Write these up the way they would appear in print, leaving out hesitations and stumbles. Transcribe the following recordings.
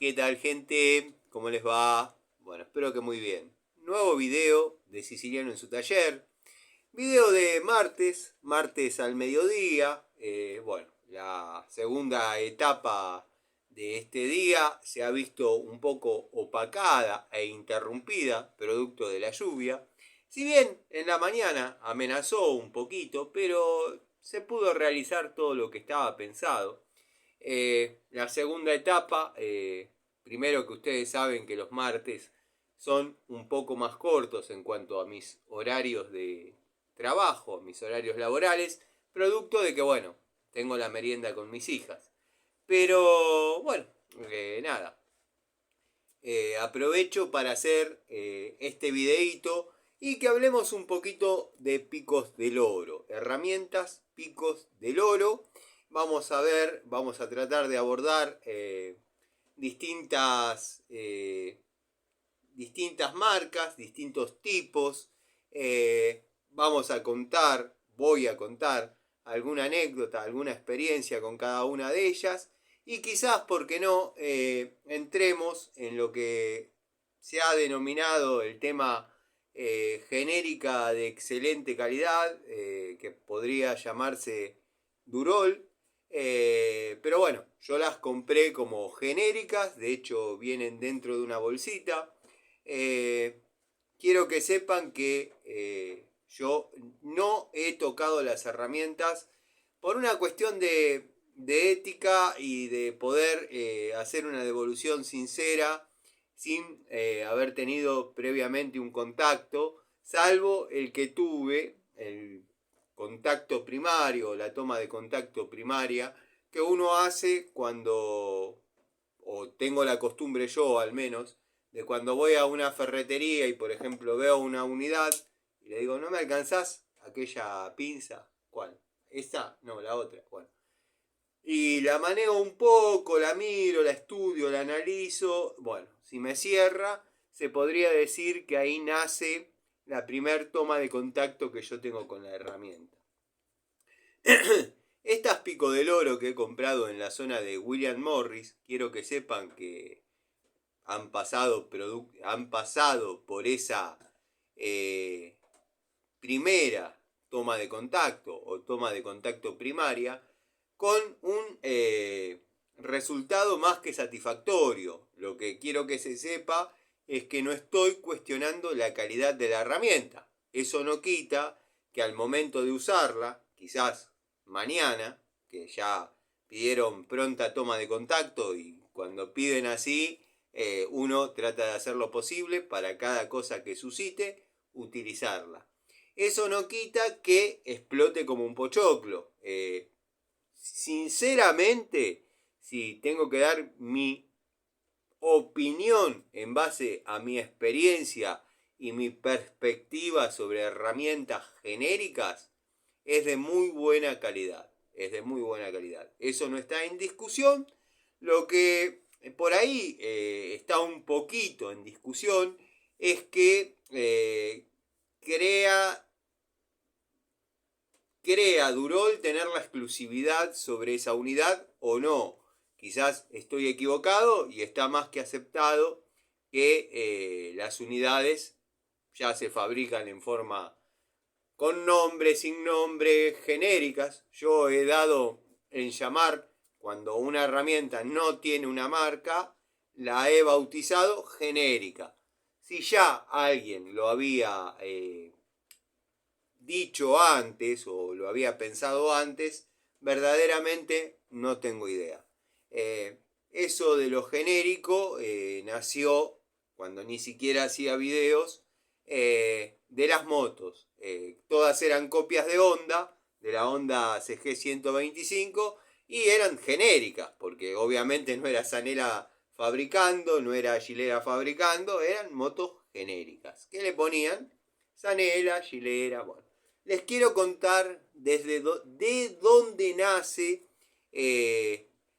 ¿Qué tal, gente? ¿Cómo les va? Bueno, espero que muy bien. Nuevo video de Siciliano en su taller. Video de martes al mediodía. Bueno, la segunda etapa de este día se ha visto un poco opacada e interrumpida, producto de la lluvia. Si bien en la mañana amenazó un poquito, pero se pudo realizar todo lo que estaba pensado. La segunda etapa, primero que ustedes saben que los martes son un poco más cortos en cuanto a mis horarios de trabajo, mis horarios laborales, producto de que, bueno, tengo la merienda con mis hijas. Pero, bueno, nada, aprovecho para hacer este videíto y que hablemos un poquito de picos del oro, herramientas, picos del oro. Vamos a ver, vamos a tratar de abordar distintas marcas, distintos tipos. Vamos a contar, voy a contar alguna anécdota, alguna experiencia con cada una de ellas. Y quizás, ¿por qué no?, entremos en lo que se ha denominado el tema genérica de excelente calidad, que podría llamarse Durol. Pero bueno, yo las compré como genéricas, de hecho vienen dentro de una bolsita. Quiero que sepan que yo no he tocado las herramientas por una cuestión de ética y de poder hacer una devolución sincera sin haber tenido previamente un contacto, salvo el que tuve, el contacto primario, la toma de contacto primaria, que uno hace cuando, o tengo la costumbre yo al menos, de cuando voy a una ferretería y por ejemplo veo una unidad y le digo, ¿no me alcanzás aquella pinza? ¿Cuál? ¿Esa? No, la otra. Bueno. Y la manejo un poco, la miro, la estudio, la analizo. Bueno, si me cierra, se podría decir que ahí nace la primer toma de contacto que yo tengo con la herramienta. Estas pico del oro que he comprado en la zona de William Morris, quiero que sepan que han pasado por esa primera toma de contacto o toma de contacto primaria con un resultado más que satisfactorio. Lo que quiero que se sepa es que no estoy cuestionando la calidad de la herramienta. Eso no quita que al momento de usarla, quizás mañana, que ya pidieron pronta toma de contacto y cuando piden así, uno trata de hacer lo posible para cada cosa que suscite, utilizarla. Eso no quita que explote como un pochoclo. Sinceramente, si tengo que dar mi opinión en base a mi experiencia y mi perspectiva sobre herramientas genéricas, es de muy buena calidad. Es de muy buena calidad. Eso no está en discusión. Lo que por ahí está un poquito en discusión es que crea Durol tener la exclusividad sobre esa unidad o no. Quizás estoy equivocado y está más que aceptado que las unidades ya se fabrican en forma con nombre, sin nombre, genéricas. Yo he dado en llamar, cuando una herramienta no tiene una marca, la he bautizado genérica. Si ya alguien lo había dicho antes o lo había pensado antes, verdaderamente no tengo idea. Eso de lo genérico nació cuando ni siquiera hacía videos de las motos. Todas eran copias de Honda, de la Honda CG 125, y eran genéricas, porque obviamente no era Zanela fabricando, no era Gilera fabricando, eran motos genéricas. ¿Qué le ponían? Zanela, Gilera, bueno. Les quiero contar de dónde nace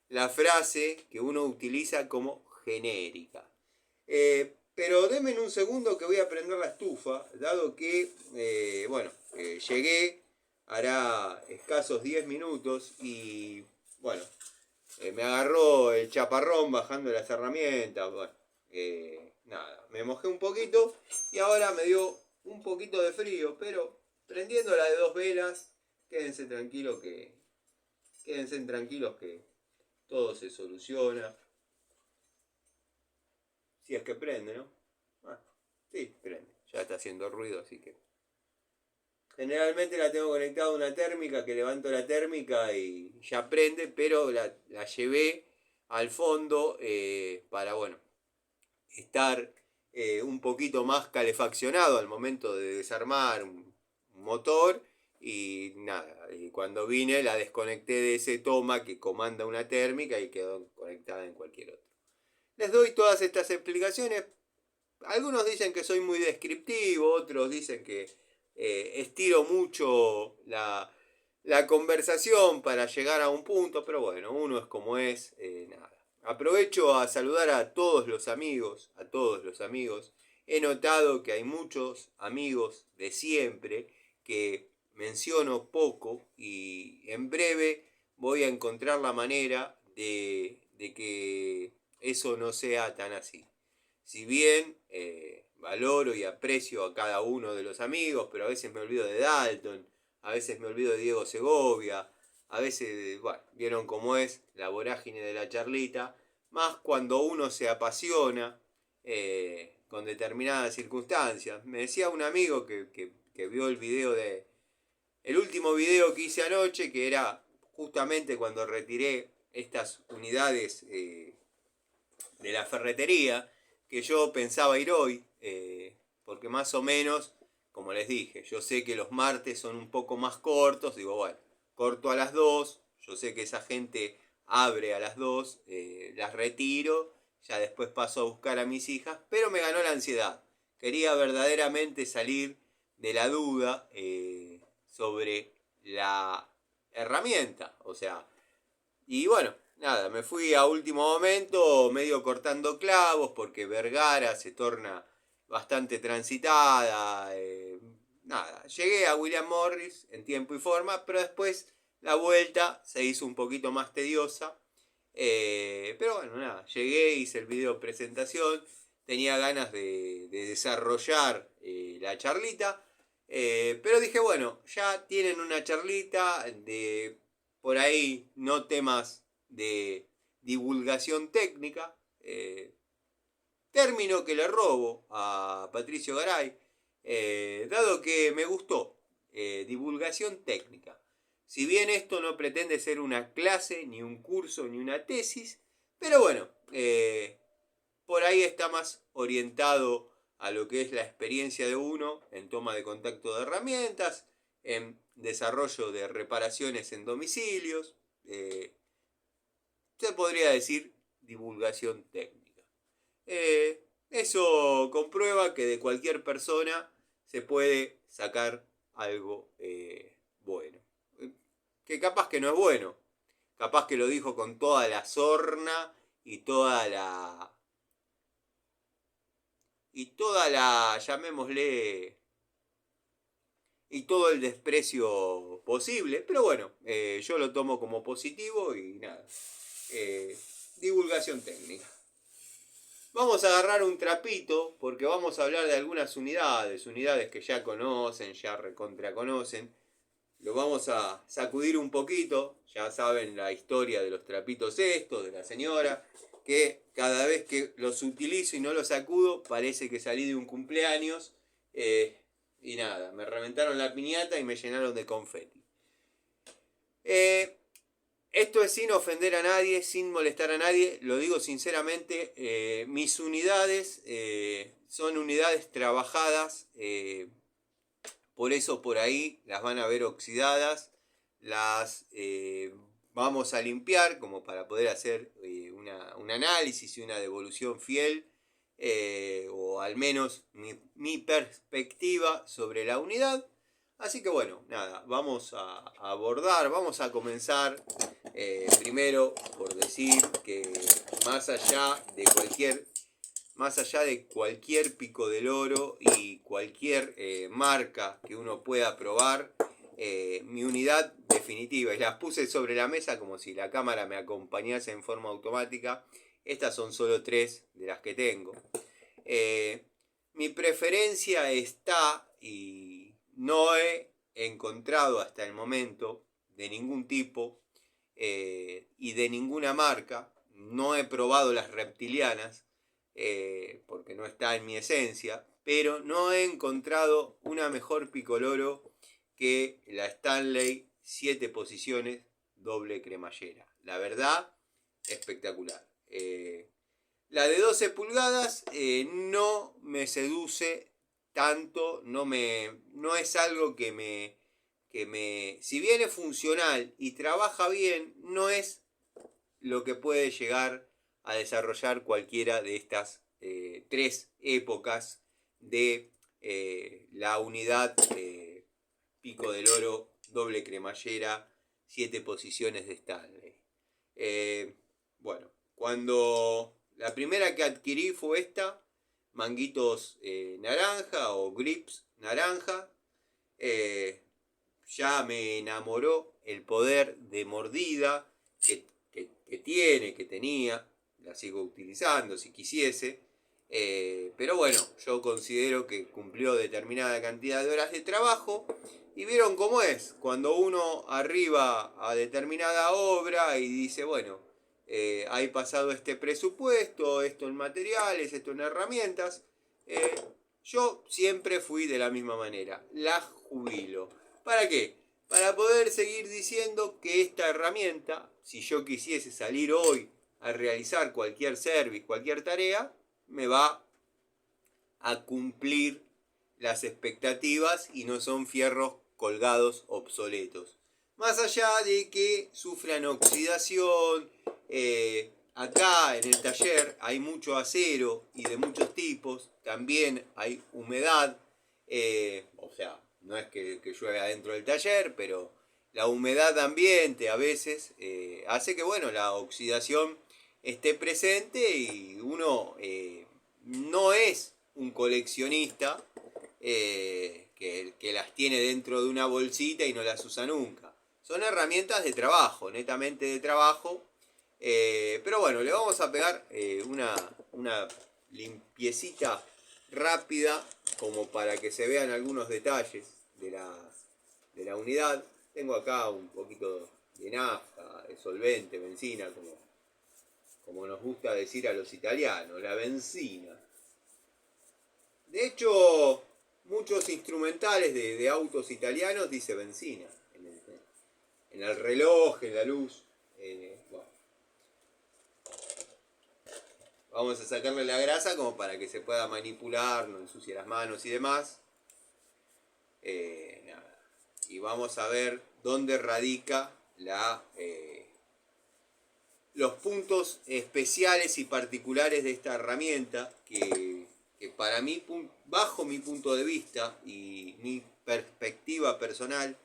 la frase que uno utiliza como genérica. Pero denme un segundo que voy a prender la estufa, dado que, llegué, hará escasos 10 minutos y, bueno, me agarró el chaparrón bajando las herramientas. Bueno, nada, me mojé un poquito y ahora me dio un poquito de frío, pero prendiendo la de 2 velas, quédense tranquilos que todo se soluciona. Si es que prende, ¿no? Bueno, sí, prende. Ya está haciendo ruido, así que... Generalmente la tengo conectada a una térmica, que levanto la térmica y ya prende, pero la llevé al fondo para, bueno, estar un poquito más calefaccionado al momento de desarmar un motor. Y nada, y cuando vine la desconecté de ese toma que comanda una térmica y quedó conectada en cualquier otro. Les doy todas estas explicaciones. Algunos dicen que soy muy descriptivo, otros dicen que estiro mucho la conversación para llegar a un punto, pero bueno, uno es como es, nada. Aprovecho a saludar a todos los amigos, a todos los amigos. He notado que hay muchos amigos de siempre que menciono poco y en breve voy a encontrar la manera de que eso no sea tan así. Si bien valoro y aprecio a cada uno de los amigos, pero a veces me olvido de Dalton, a veces me olvido de Diego Segovia, a veces, bueno, vieron cómo es la vorágine de la charlita, más cuando uno se apasiona con determinadas circunstancias. Me decía un amigo que vio el video el último video que hice anoche, que era justamente cuando retiré estas unidades de la ferretería, que yo pensaba ir hoy, porque más o menos, como les dije, yo sé que los martes son un poco más cortos, digo, bueno, corto a las 2, yo sé que esa gente abre a las 2, las retiro, ya después paso a buscar a mis hijas, pero me ganó la ansiedad. Quería verdaderamente salir de la duda sobre la herramienta, o sea, y bueno, nada, me fui a último momento, medio cortando clavos, porque Vergara se torna bastante transitada. Nada, llegué a William Morris en tiempo y forma, pero después la vuelta se hizo un poquito más tediosa. Pero bueno, nada, llegué, hice el video presentación, tenía ganas de desarrollar la charlita. Pero dije, bueno, ya tienen una charlita de por ahí no temas de divulgación técnica. Término que le robo a Patricio Garay, dado que me gustó. Divulgación técnica. Si bien esto no pretende ser una clase, ni un curso, ni una tesis, pero bueno, por ahí está más orientado a lo que es la experiencia de uno en toma de contacto de herramientas, en desarrollo de reparaciones en domicilios. Se podría decir divulgación técnica. Eso comprueba que de cualquier persona se puede sacar algo bueno. Que capaz que no es bueno. Capaz que lo dijo con toda la sorna y llamémosle, y todo el desprecio posible. Pero bueno, yo lo tomo como positivo y nada. Divulgación técnica. Vamos a agarrar un trapito porque vamos a hablar de algunas unidades que ya conocen, ya recontra conocen. Lo vamos a sacudir un poquito, ya saben la historia de los trapitos estos, de la señora, que cada vez que los utilizo y no los sacudo parece que salí de un cumpleaños y nada, me reventaron la piñata y me llenaron de confeti. Esto es sin ofender a nadie, sin molestar a nadie, lo digo sinceramente, mis unidades son unidades trabajadas, por eso por ahí las van a ver oxidadas, las vamos a limpiar como para poder hacer un análisis y una devolución fiel, o al menos mi perspectiva sobre la unidad. Así que bueno, nada, vamos a abordar, vamos a comenzar primero por decir que más allá de cualquier pico del oro y cualquier marca que uno pueda probar, mi unidad definitiva y las puse sobre la mesa como si la cámara me acompañase en forma automática. Estas son solo 3 de las que tengo. Mi preferencia está, y no he encontrado hasta el momento de ningún tipo y de ninguna marca. No he probado las reptilianas porque no está en mi esencia, pero no he encontrado una mejor picoloro que la Stanley 7 posiciones doble cremallera. La verdad, espectacular. La de 12 pulgadas no me seduce tanto, no es algo que me... Si bien es funcional y trabaja bien, no es lo que puede llegar a desarrollar cualquiera de estas 3 épocas de la unidad Pico del Oro doble cremallera 7 posiciones de Stanley. Bueno, cuando la primera que adquirí fue esta, manguitos naranja o grips naranja, ya me enamoró el poder de mordida que tenía, la sigo utilizando si quisiese, pero bueno, yo considero que cumplió determinada cantidad de horas de trabajo. Y vieron cómo es, cuando uno arriba a determinada obra y dice, bueno, hay pasado este presupuesto, esto en materiales, esto en herramientas, yo siempre fui de la misma manera, la jubilo. ¿Para qué? Para poder seguir diciendo que esta herramienta, si yo quisiese salir hoy a realizar cualquier service, cualquier tarea, me va a cumplir las expectativas y no son fierros colgados obsoletos. Más allá de que sufran oxidación, acá en el taller hay mucho acero y de muchos tipos, también hay humedad, o sea, no es que llueve adentro del taller, pero la humedad ambiente a veces hace que, bueno, la oxidación esté presente y uno no es un coleccionista que las tiene dentro de una bolsita y no las usa nunca. Son herramientas de trabajo, netamente de trabajo. Pero bueno, le vamos a pegar una limpiecita rápida como para que se vean algunos detalles de la unidad. Tengo acá un poquito de nafta, de solvente, benzina, como nos gusta decir a los italianos, la benzina. De hecho, muchos instrumentales de autos italianos dice benzina. En el reloj, en la luz. Bueno. Vamos a sacarle la grasa como para que se pueda manipular, no ensucie las manos y demás. Nada. Y vamos a ver dónde radica los puntos especiales y particulares de esta herramienta que para mí, bajo mi punto de vista y mi perspectiva personal,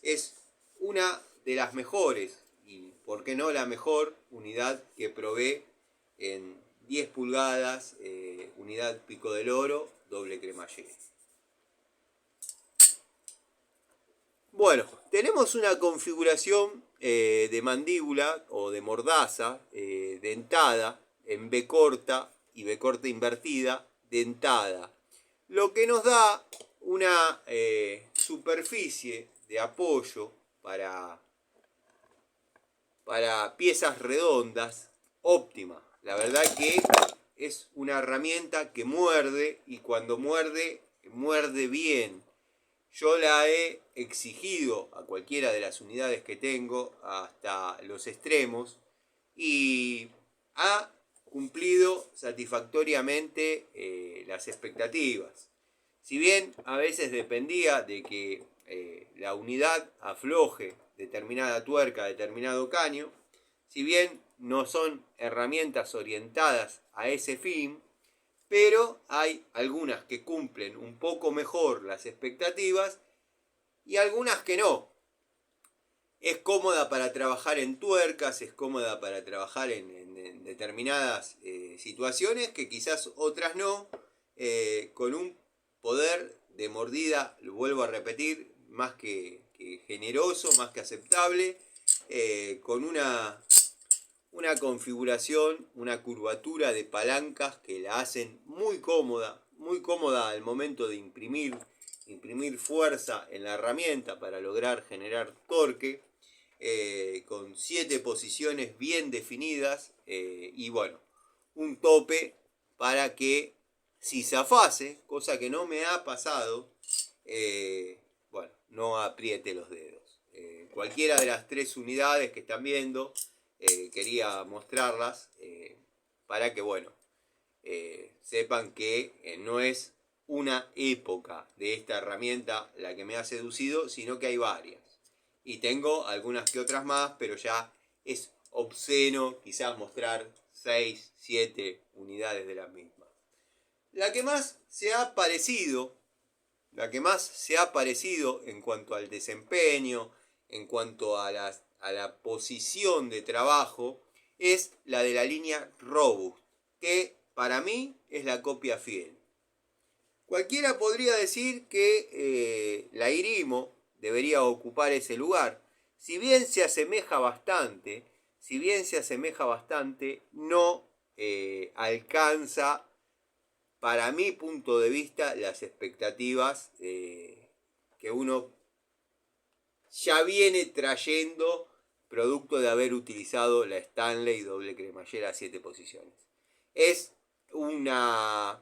es una de las mejores, y por qué no la mejor unidad que probé en 10 pulgadas, unidad Pico del Oro, doble cremallera. Bueno, tenemos una configuración de mandíbula o de mordaza dentada en B corta y B corta invertida, dentada, lo que nos da una superficie de apoyo para piezas redondas óptima. La verdad que es una herramienta que muerde y cuando muerde, muerde bien. Yo la he exigido a cualquiera de las unidades que tengo hasta los extremos y ha cumplido satisfactoriamente las expectativas. Si bien a veces dependía de que la unidad afloje determinada tuerca, determinado caño, si bien no son herramientas orientadas a ese fin, pero hay algunas que cumplen un poco mejor las expectativas y algunas que no. Es cómoda para trabajar en tuercas, es cómoda para trabajar en determinadas situaciones que quizás otras no, con un poder de mordida, lo vuelvo a repetir, más que que generoso, más que aceptable, con una configuración, una curvatura de palancas que la hacen muy cómoda al momento de imprimir fuerza en la herramienta para lograr generar torque, con 7 posiciones bien definidas, y bueno, un tope para que si zafase, cosa que no me ha pasado, bueno, no apriete los dedos. Cualquiera de las 3 unidades que están viendo, quería mostrarlas, para que, bueno, sepan que no es una época de esta herramienta la que me ha seducido, sino que hay varias. Y tengo algunas que otras más, pero ya es obsceno quizás mostrar 6, 7 unidades de la misma. La que más se ha parecido en cuanto al desempeño, en cuanto a la posición de trabajo, es la de la línea Robust, que para mí es la copia fiel. Cualquiera podría decir que la Irimo debería ocupar ese lugar. Si bien se asemeja bastante, no alcanza, para mi punto de vista, las expectativas que uno ya viene trayendo producto de haber utilizado la Stanley doble cremallera a 7 posiciones. Es una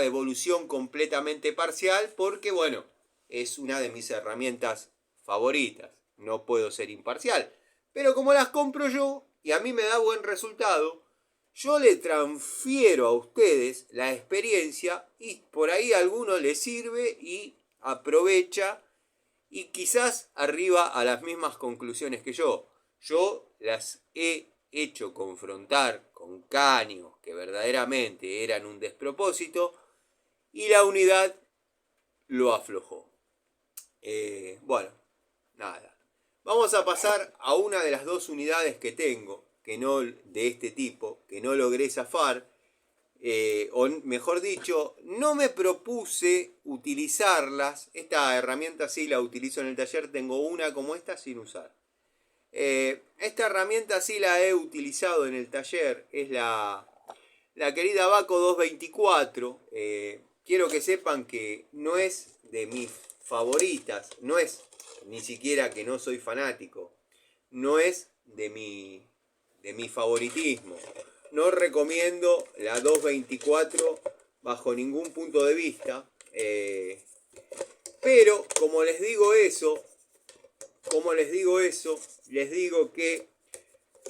devolución completamente parcial porque, bueno, es una de mis herramientas favoritas. No puedo ser imparcial. Pero como las compro yo y a mí me da buen resultado, yo le transfiero a ustedes la experiencia y por ahí a alguno le sirve y aprovecha y quizás arriba a las mismas conclusiones que yo. Yo las he hecho confrontar con caños que verdaderamente eran un despropósito y la unidad lo aflojó. Bueno, nada. Vamos a pasar a una de las 2 unidades que tengo, que no, de este tipo, que no logré zafar, o mejor dicho, no me propuse utilizarlas. Esta herramienta sí la utilizo en el taller, tengo una como esta sin usar. Esta herramienta sí la he utilizado en el taller, es la querida Baco 224. Quiero que sepan que no es de mis favoritas, no es ni siquiera que no soy fanático, no es de mi favoritismo. No recomiendo la 224 bajo ningún punto de vista, pero como les digo eso, les digo que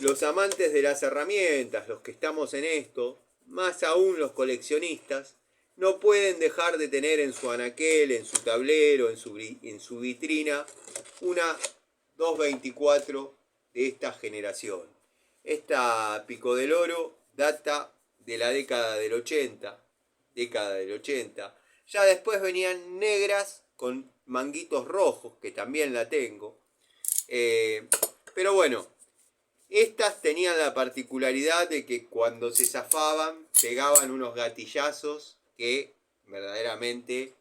los amantes de las herramientas, los que estamos en esto, más aún los coleccionistas, no pueden dejar de tener en su anaquel, en su tablero, en su vitrina, una 224 de esta generación. Esta Pico del Oro data de la década del 80. Ya después venían negras con manguitos rojos, que también la tengo. Pero bueno, estas tenían la particularidad de que cuando se zafaban pegaban unos gatillazos que verdaderamente,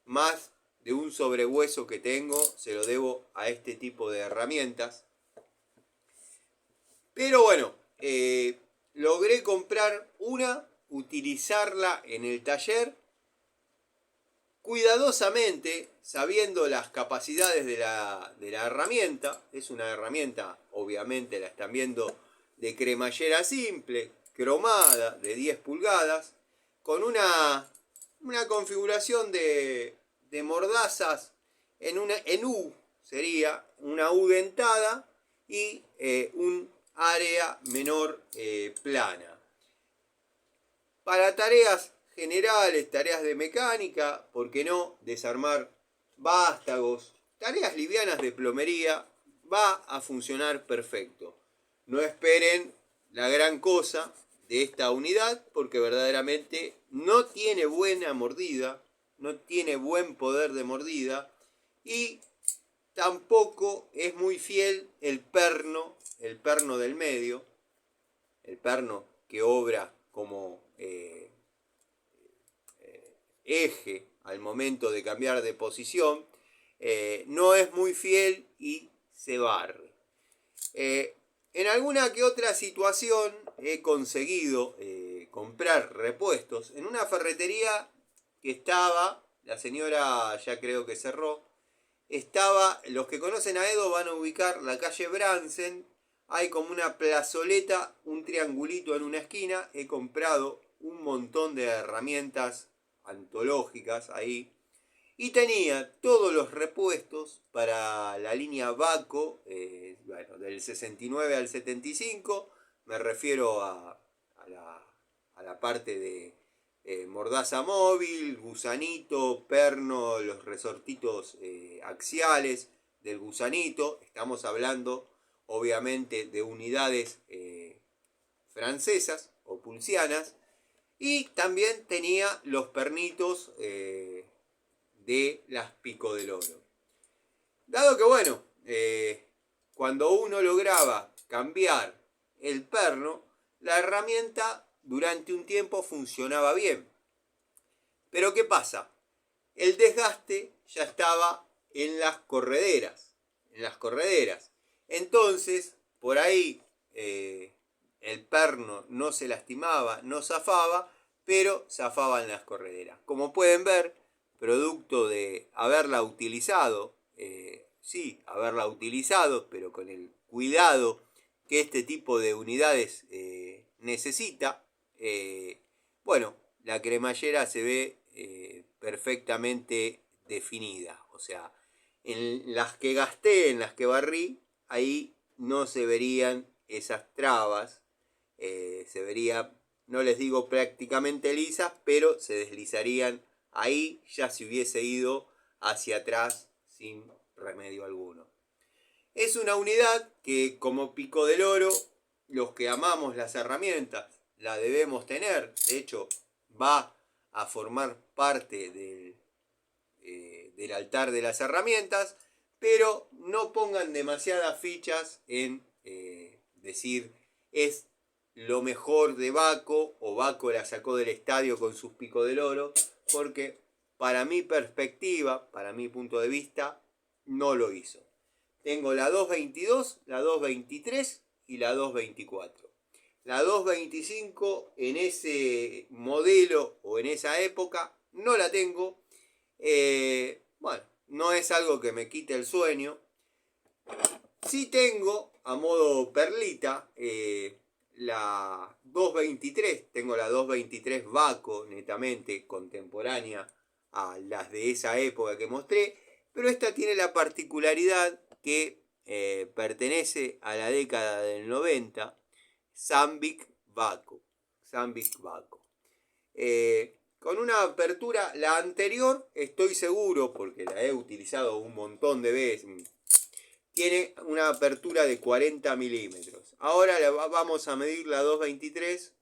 más de un sobrehueso que tengo se lo debo a este tipo de herramientas. Pero bueno, logré comprar una, utilizarla en el taller cuidadosamente, sabiendo las capacidades de la herramienta. Es una herramienta, obviamente la están viendo, de cremallera simple, cromada, de 10 pulgadas, con una configuración de mordazas en U, sería una U dentada y un área menor plana. Para tareas generales, tareas de mecánica, ¿por qué no? Desarmar vástagos, tareas livianas de plomería, va a funcionar perfecto. No esperen la gran cosa de esta unidad, porque verdaderamente no tiene buena mordida, no tiene buen poder de mordida, y tampoco es muy fiel el perno del medio, el perno que obra como eje al momento de cambiar de posición. no es muy fiel y se barre. En alguna que otra situación he conseguido comprar repuestos en una ferretería que estaba, la señora ya creo que cerró, estaba, los que conocen a Edo van a ubicar la calle Bransen, hay como una plazoleta, un triangulito en una esquina, he comprado un montón de herramientas antológicas ahí, y tenía todos los repuestos para la línea Baco, bueno, del 69 al 75, me refiero a la parte de mordaza móvil, gusanito, perno, los resortitos axiales del gusanito. Estamos hablando obviamente de unidades francesas o pulsianas. Y también tenía los pernitos de las Pico del Oro. Dado que, bueno, cuando uno lograba cambiar el perno, la herramienta durante un tiempo funcionaba bien. Pero ¿qué pasa? El desgaste ya estaba en las correderas. Entonces, por ahí el perno no se lastimaba, no zafaba, pero zafaban las correderas. Como pueden ver, producto de haberla utilizado, sí, haberla utilizado, pero con el cuidado que este tipo de unidades necesita, bueno, la cremallera se ve perfectamente definida. O sea, en las que gasté, en las que barrí, ahí no se verían esas trabas, se vería, no les digo prácticamente lisas, pero se deslizarían. Ahí ya se hubiese ido hacia atrás sin remedio alguno. Es una unidad que, como Pico del Oro, los que amamos las herramientas la debemos tener. De hecho, va a formar parte del altar de las herramientas, pero no pongan demasiadas fichas en decir es lo mejor de Baco o Baco la sacó del estadio con sus Pico del Oro, porque para mi perspectiva, para mi punto de vista, no lo hizo. Tengo la 222, la 223 y la 224. La 225 en ese modelo o en esa época no la tengo. Bueno, no es algo que me quite el sueño. Sí tengo, a modo perlita, la 223. Tengo la 223 Baco, netamente contemporánea a las de esa época que mostré. Pero esta tiene la particularidad que pertenece a la década del 90. Sambic Baco. Con una apertura, la anterior estoy seguro, porque la he utilizado un montón de veces, tiene una apertura de 40 milímetros. Ahora vamos a medir la 223,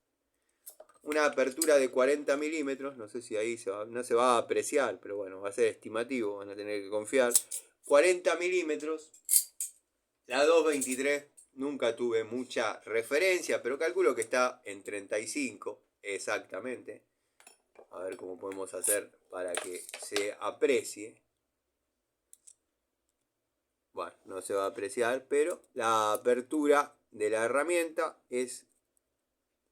una apertura de 40 milímetros, no sé si ahí no se va a apreciar, pero bueno, va a ser estimativo, van a tener que confiar. 40 milímetros, la 223 nunca tuve mucha referencia, pero calculo que está en 35 exactamente. A ver cómo podemos hacer para que se aprecie. Bueno, no se va a apreciar, pero la apertura de la herramienta es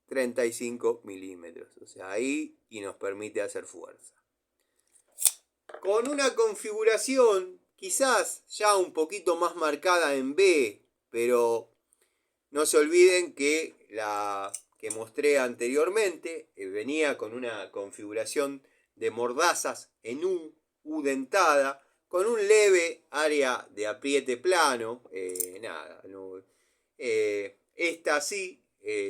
35 milímetros. O sea, ahí y nos permite hacer fuerza. Con una configuración quizás ya un poquito más marcada en B, pero no se olviden que la que mostré anteriormente venía con una configuración de mordazas en U dentada, con un leve área de apriete plano, esta sí,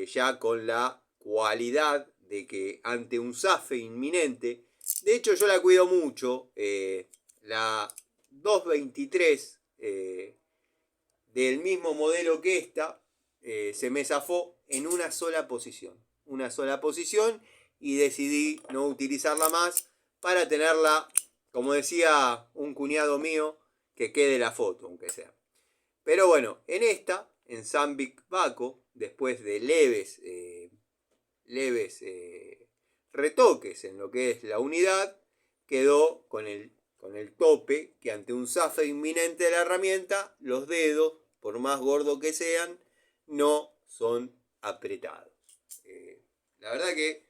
ya con la cualidad de que ante un zafe inminente, de hecho yo la cuido mucho, la 223 del mismo modelo que esta, se me zafó en una sola posición, y decidí no utilizarla más para tenerla, como decía un cuñado mío, que quede la foto, aunque sea. Pero bueno, en esta, en Sambic Baco, después de leves retoques en lo que es la unidad, quedó con con el tope, que ante un zafe inminente de la herramienta, los dedos, por más gordos que sean, no son apretados. La verdad que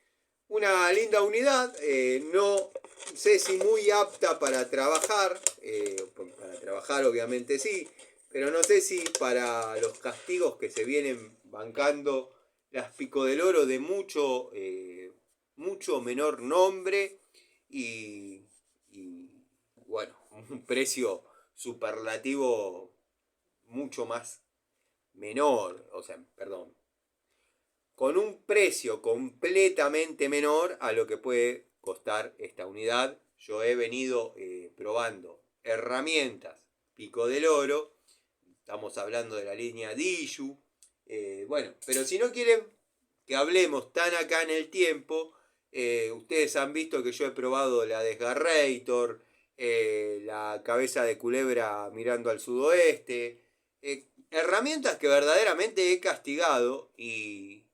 una linda unidad, no sé si muy apta para trabajar obviamente sí, pero no sé si para los castigos que se vienen bancando las Pico del Oro de mucho menor nombre y bueno, un precio superlativo mucho más menor, o sea, perdón, con un precio completamente menor a lo que puede costar esta unidad. Yo he venido probando herramientas Pico del Oro, estamos hablando de la línea Diju, bueno, pero si no quieren que hablemos tan acá en el tiempo, ustedes han visto que yo he probado la Desgarrator, la cabeza de culebra mirando al sudoeste, herramientas que verdaderamente he castigado y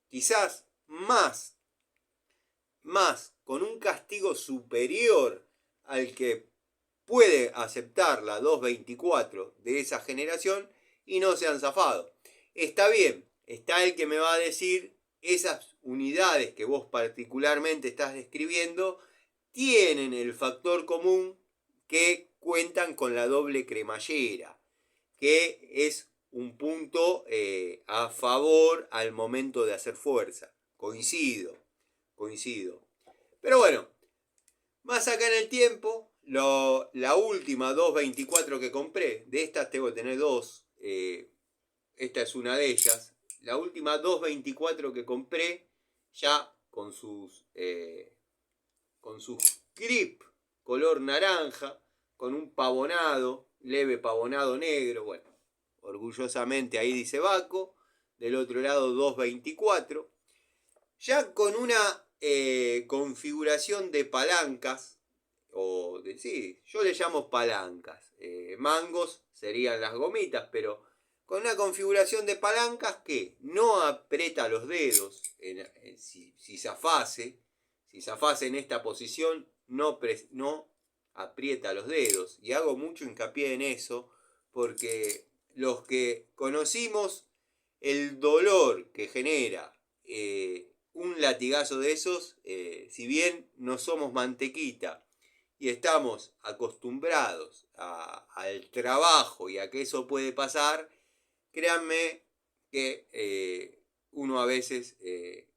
quizás más con un castigo superior al que puede aceptar la 224 de esa generación y no se han zafado. Está bien, está el que me va a decir esas unidades que vos particularmente estás describiendo tienen el factor común que cuentan con la doble cremallera, que es un punto a favor al momento de hacer fuerza. Coincido. Pero bueno, más acá en el tiempo, la última 224 que compré, de estas tengo que tener dos, esta es una de ellas. La última 224 que compré, ya con sus grip color naranja, con un pavonado, leve pavonado negro, bueno, orgullosamente ahí dice Baco, del otro lado 224, ya con una configuración de palancas, sí, yo le llamo palancas, mangos serían las gomitas, pero con una configuración de palancas que no aprieta los dedos, si zafase en esta posición, no aprieta los dedos, y hago mucho hincapié en eso, porque los que conocimos el dolor que genera un latigazo de esos, si bien no somos mantequita y estamos acostumbrados al trabajo y a que eso puede pasar, créanme que uno a veces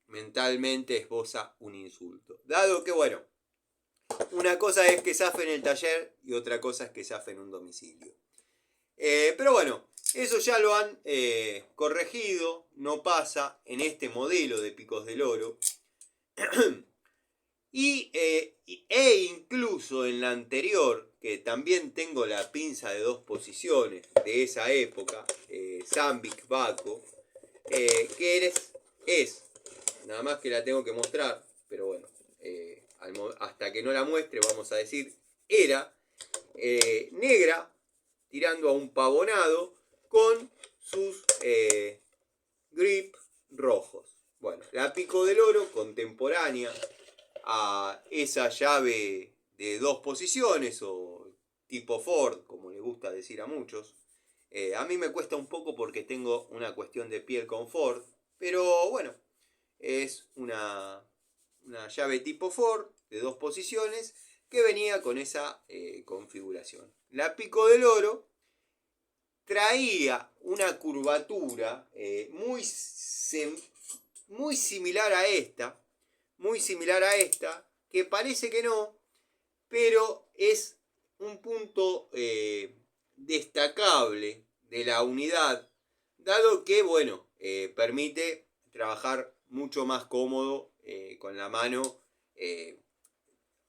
mentalmente esboza un insulto. Dado que, bueno, una cosa es que zafe en el taller y otra cosa es que zafe en un domicilio. Pero bueno, eso ya lo han corregido, no pasa en este modelo de Picos del Oro. E incluso en la anterior, que también tengo la pinza de dos posiciones de esa época, Zambic Baco, que es, nada más que la tengo que mostrar, pero bueno, hasta que no la muestre vamos a decir, era negra, tirando a un pavonado, con sus grip rojos. Bueno, la Pico del Oro, contemporánea a esa llave de dos posiciones, o tipo Ford, como le gusta decir a muchos. A mí me cuesta un poco porque tengo una cuestión de piel con Ford, pero bueno, es una llave tipo Ford de dos posiciones que venía con esa configuración. La Pico del Oro traía una curvatura muy similar a esta, que parece que no, pero es un punto destacable de la unidad, dado que, bueno, permite trabajar mucho más cómodo con la mano,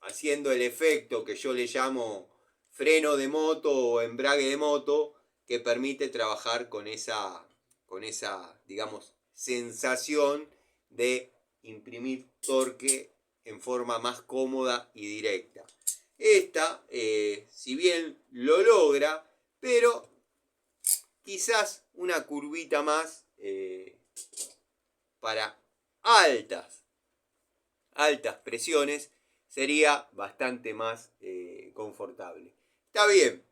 haciendo el efecto que yo le llamo freno de moto o embrague de moto, que permite trabajar con esa, digamos, sensación de imprimir torque en forma más cómoda y directa. Esta, si bien lo logra, pero quizás una curvita más para altas presiones sería bastante más confortable. Está bien,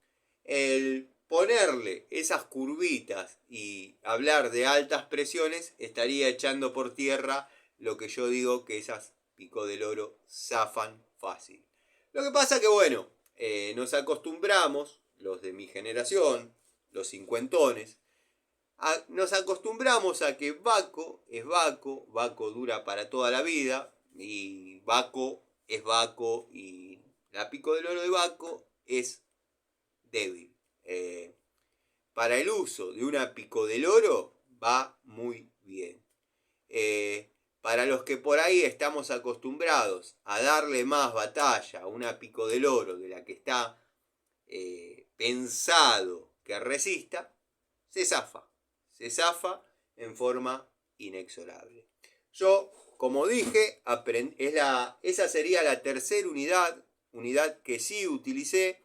el ponerle esas curvitas y hablar de altas presiones estaría echando por tierra lo que yo digo que esas Pico del Oro zafan fácil. Lo que pasa que bueno, nos acostumbramos, los de mi generación, los cincuentones, nos acostumbramos a que Baco es Baco, Baco dura para toda la vida, y Baco es Baco, y la Pico del Oro de Baco es débil. Para el uso de una Pico del Oro va muy bien. Para los que por ahí estamos acostumbrados a darle más batalla a una Pico del Oro de la que está pensado que resista, se zafa en forma inexorable. Yo, como dije, esa sería la tercera unidad que sí utilicé,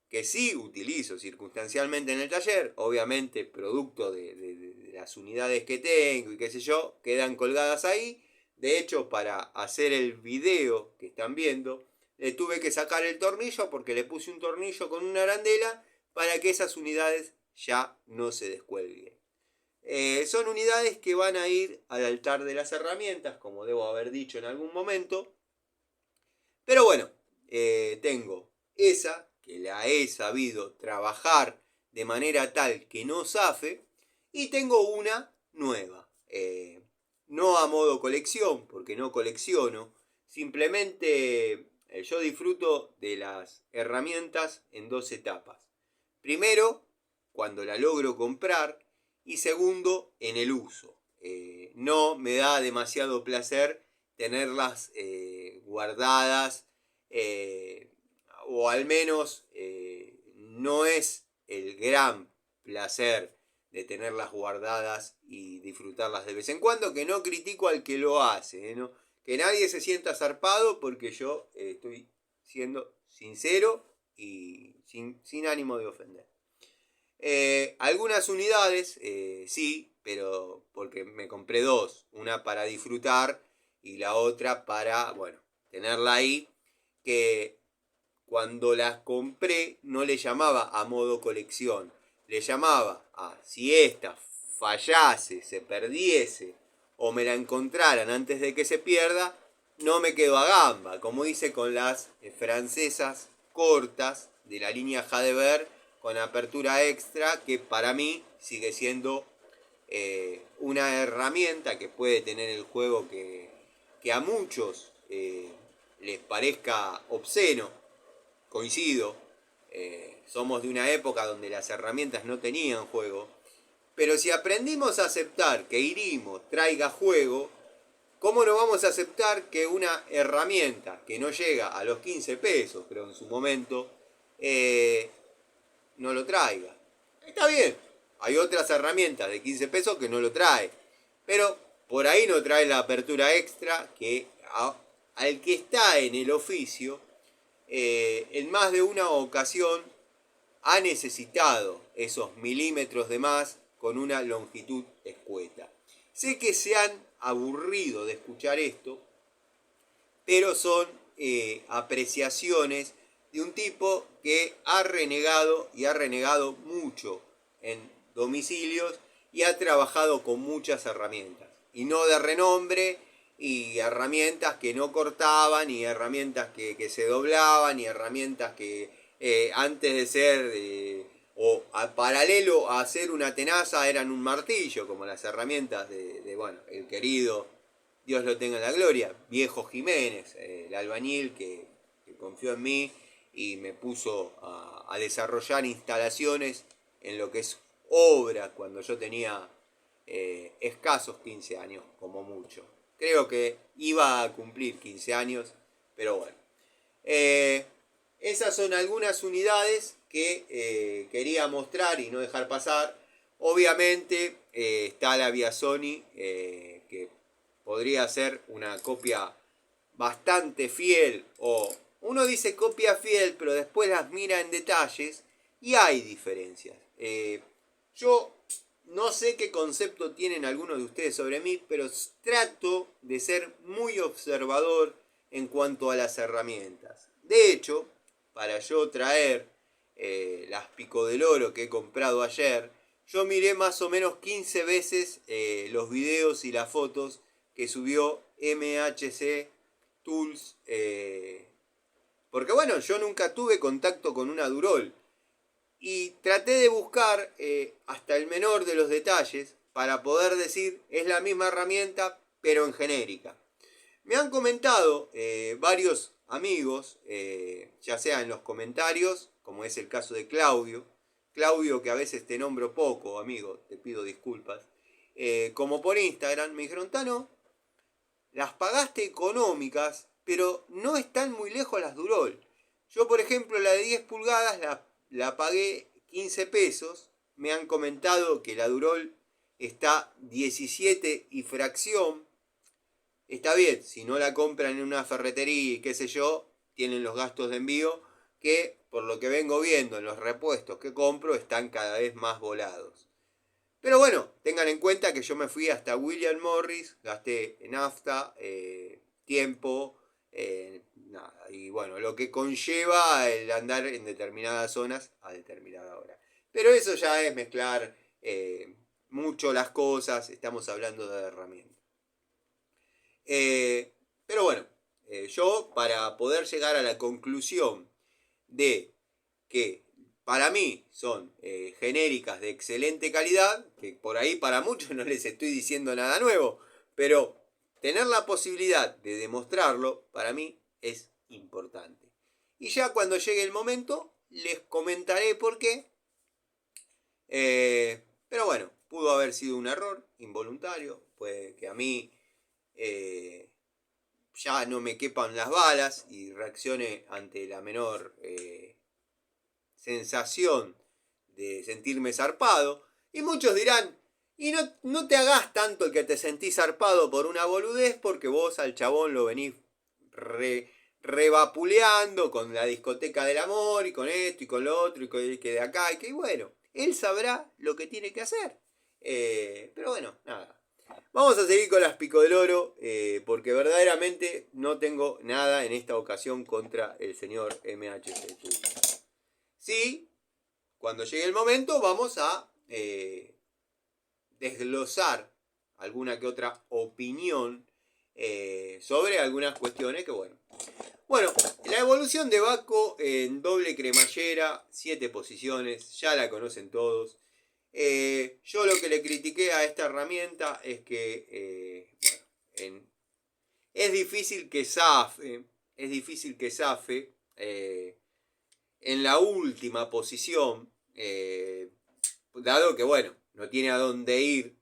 que sí utilizo circunstancialmente en el taller, obviamente producto de las unidades que tengo y qué sé yo, quedan colgadas ahí. De hecho, para hacer el video que están viendo, le tuve que sacar el tornillo porque le puse un tornillo con una arandela para que esas unidades ya no se descuelguen. Son unidades que van a ir al altar de las herramientas, como debo haber dicho en algún momento. Pero bueno, tengo esa, que la he sabido trabajar de manera tal que no zafe, y tengo una nueva. No a modo colección, porque no colecciono, simplemente yo disfruto de las herramientas en dos etapas. Primero, cuando la logro comprar, y segundo, en el uso. No me da demasiado placer tenerlas guardadas, o al menos no es el gran placer de tenerlas guardadas y disfrutarlas de vez en cuando, que no critico al que lo hace, ¿no? Que nadie se sienta zarpado, porque yo estoy siendo sincero y sin ánimo de ofender. Algunas unidades, sí, pero porque me compré dos, una para disfrutar y la otra para, bueno, tenerla ahí, que cuando las compré no le llamaba a modo colección, le llamaba a si esta fallase, se perdiese o me la encontraran antes de que se pierda, no me quedo a gamba, como hice con las francesas cortas de la línea Jadever con apertura extra, que para mí sigue siendo una herramienta que puede tener el juego que a muchos les parezca obsceno. Coincido, somos de una época donde las herramientas no tenían juego, pero si aprendimos a aceptar que Irimo traiga juego, ¿cómo no vamos a aceptar que una herramienta que no llega a los 15 pesos, creo en su momento, no lo traiga? Está bien, hay otras herramientas de 15 pesos que no lo trae, pero por ahí no trae la apertura extra que al que está en el oficio, en más de una ocasión ha necesitado esos milímetros de más con una longitud escueta. Sé que se han aburrido de escuchar esto, pero son apreciaciones de un tipo que ha renegado, y ha renegado mucho en domicilios, y ha trabajado con muchas herramientas, y no de renombre, y herramientas que no cortaban, y herramientas que se doblaban, y herramientas que antes de ser o a paralelo a hacer una tenaza eran un martillo, como las herramientas de bueno, el querido, Dios lo tenga en la gloria, Viejo Jiménez, el albañil que confió en mí y me puso a desarrollar instalaciones en lo que es obra cuando yo tenía escasos 15 años, como mucho. Creo que iba a cumplir 15 años, pero bueno. Esas son algunas unidades que quería mostrar y no dejar pasar. Obviamente está la Biasoni, que podría ser una copia bastante fiel, o uno dice copia fiel, pero después las mira en detalles y hay diferencias. Yo no sé qué concepto tienen algunos de ustedes sobre mí, pero trato de ser muy observador en cuanto a las herramientas. De hecho, para yo traer las Pico del Oro que he comprado ayer, yo miré más o menos 15 veces los videos y las fotos que subió MHC Tools. Porque bueno, yo nunca tuve contacto con una Durol. Y traté de buscar hasta el menor de los detalles para poder decir es la misma herramienta pero en genérica. Me han comentado varios amigos, ya sea en los comentarios, como es el caso de Claudio, que a veces te nombro poco, amigo, te pido disculpas, como por Instagram, me dijeron, Tano, las pagaste económicas, pero no están muy lejos las Durol. Yo, por ejemplo, la de 10 pulgadas la pagué 15 pesos. Me han comentado que la Durol está 17 y fracción. Está bien, si no la compran en una ferretería y qué sé yo, tienen los gastos de envío que, por lo que vengo viendo en los repuestos que compro, están cada vez más volados. Pero bueno, tengan en cuenta que yo me fui hasta William Morris, gasté nafta, tiempo, nada. Y bueno, lo que conlleva el andar en determinadas zonas a determinada hora. Pero eso ya es mezclar mucho las cosas, estamos hablando de herramientas. Pero bueno, yo para poder llegar a la conclusión de que para mí son genéricas de excelente calidad, que por ahí para muchos no les estoy diciendo nada nuevo, pero tener la posibilidad de demostrarlo para mí es importante. Y ya cuando llegue el momento les comentaré por qué. Pero bueno, pudo haber sido un error involuntario, pues que a mí ya no me quepan las balas y reaccione ante la menor sensación de sentirme zarpado. Y muchos dirán, y no te hagas tanto el que te sentís zarpado por una boludez, porque vos al chabón lo venís revapuleando con la discoteca del amor y con esto y con lo otro y con que de acá y que bueno, él sabrá lo que tiene que hacer. Pero bueno, nada. Vamos a seguir con las Pico del Oro, porque verdaderamente no tengo nada en esta ocasión contra el señor MHC. Sí, cuando llegue el momento vamos a desglosar alguna que otra opinión sobre algunas cuestiones que bueno. Bueno, la evolución de Baco en doble cremallera, 7 posiciones, ya la conocen todos. Yo lo que le critiqué a esta herramienta es que es difícil que zafe, en la última posición, dado que bueno, no tiene a dónde ir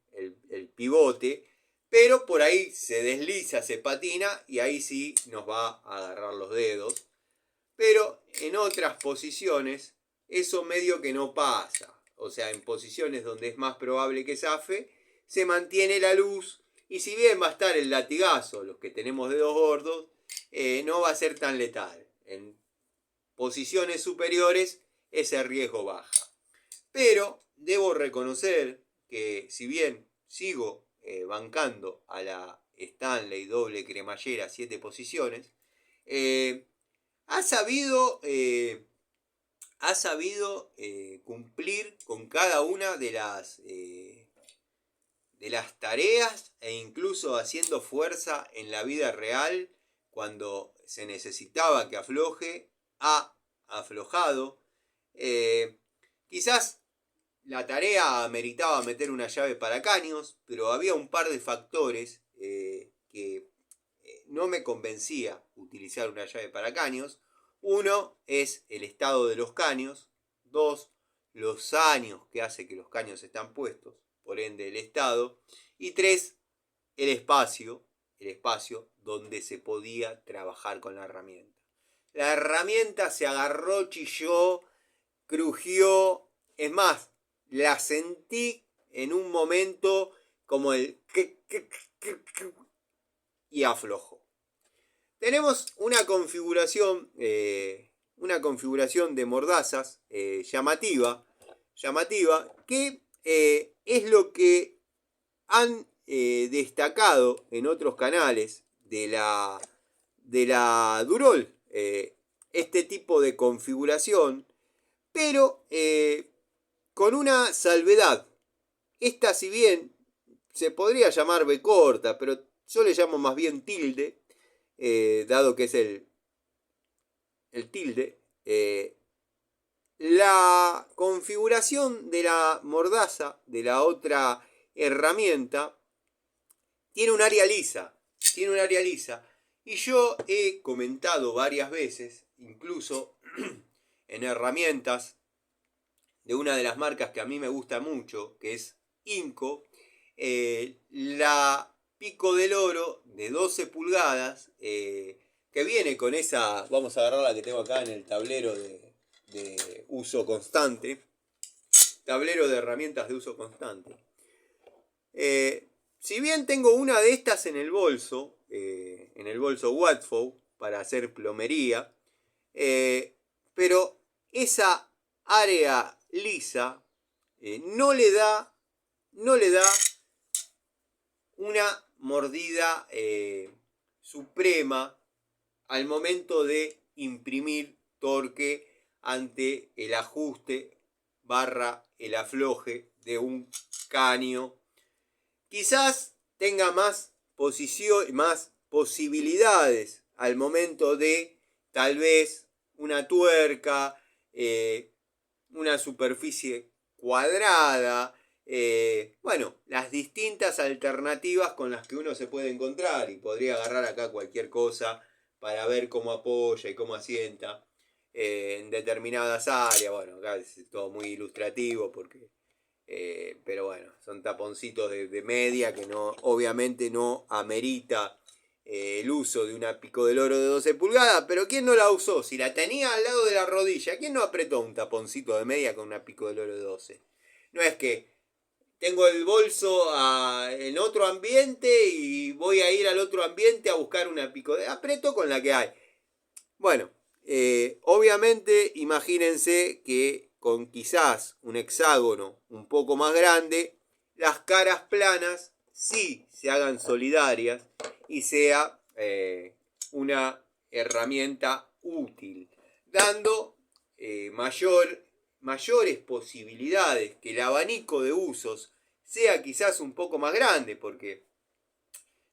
el pivote, pero por ahí se desliza, se patina y ahí sí nos va a agarrar los dedos. Pero en otras posiciones eso medio que no pasa. O sea, en posiciones donde es más probable que zafe, se mantiene la luz y si bien va a estar el latigazo, los que tenemos dedos gordos, no va a ser tan letal. En posiciones superiores ese riesgo baja. Pero debo reconocer que si bien sigo bancando a la Stanley doble cremallera 7 posiciones, ha sabido cumplir con cada una de las tareas e incluso haciendo fuerza en la vida real cuando se necesitaba que afloje, ha aflojado. Quizás la tarea ameritaba meter una llave para caños, pero había un par de factores que no me convencía utilizar una llave para caños. Uno es el estado de los caños. Dos, los años que hace que los caños están puestos, por ende el estado. Y tres, el espacio donde se podía trabajar con la herramienta. La herramienta se agarró, chilló, crujió. Es más, la sentí en un momento como el y aflojó. Tenemos una configuración de mordazas llamativa, que es lo que han destacado en otros canales de la Durol. este tipo de configuración, pero con una salvedad. Esta, si bien se podría llamar B corta, pero yo le llamo más bien tilde, dado que es el tilde. La configuración de la mordaza, de la otra herramienta, tiene un área lisa. Tiene un área lisa. Y yo he comentado varias veces, incluso en herramientas de una de las marcas que a mí me gusta mucho, que es Inco, la Pico del Oro de 12 pulgadas, que viene con esa, vamos a agarrar la que tengo acá en el tablero de uso constante, tablero de herramientas de uso constante. Si bien tengo una de estas en el bolso Watford para hacer plomería, pero esa área lisa no le da una mordida suprema al momento de imprimir torque ante el ajuste barra el afloje de un caño. Quizás tenga más posibilidades al momento de tal vez una tuerca, una superficie cuadrada, bueno, las distintas alternativas con las que uno se puede encontrar, y podría agarrar acá cualquier cosa para ver cómo apoya y cómo asienta en determinadas áreas. Bueno, acá es todo muy ilustrativo porque pero bueno, son taponcitos de media que no, obviamente no amerita el uso de una Pico del Oro de 12 pulgadas, pero ¿quién no la usó? Si la tenía al lado de la rodilla, ¿quién no apretó un taponcito de media con una Pico del Oro de 12? No es que tengo el bolso en otro ambiente y voy a ir al otro ambiente a buscar una Pico de... Aprieto con la que hay. Bueno, obviamente imagínense que con quizás un hexágono un poco más grande, las caras planas sí se hagan solidarias y sea una herramienta útil, dando mayores posibilidades, que el abanico de usos sea quizás un poco más grande, porque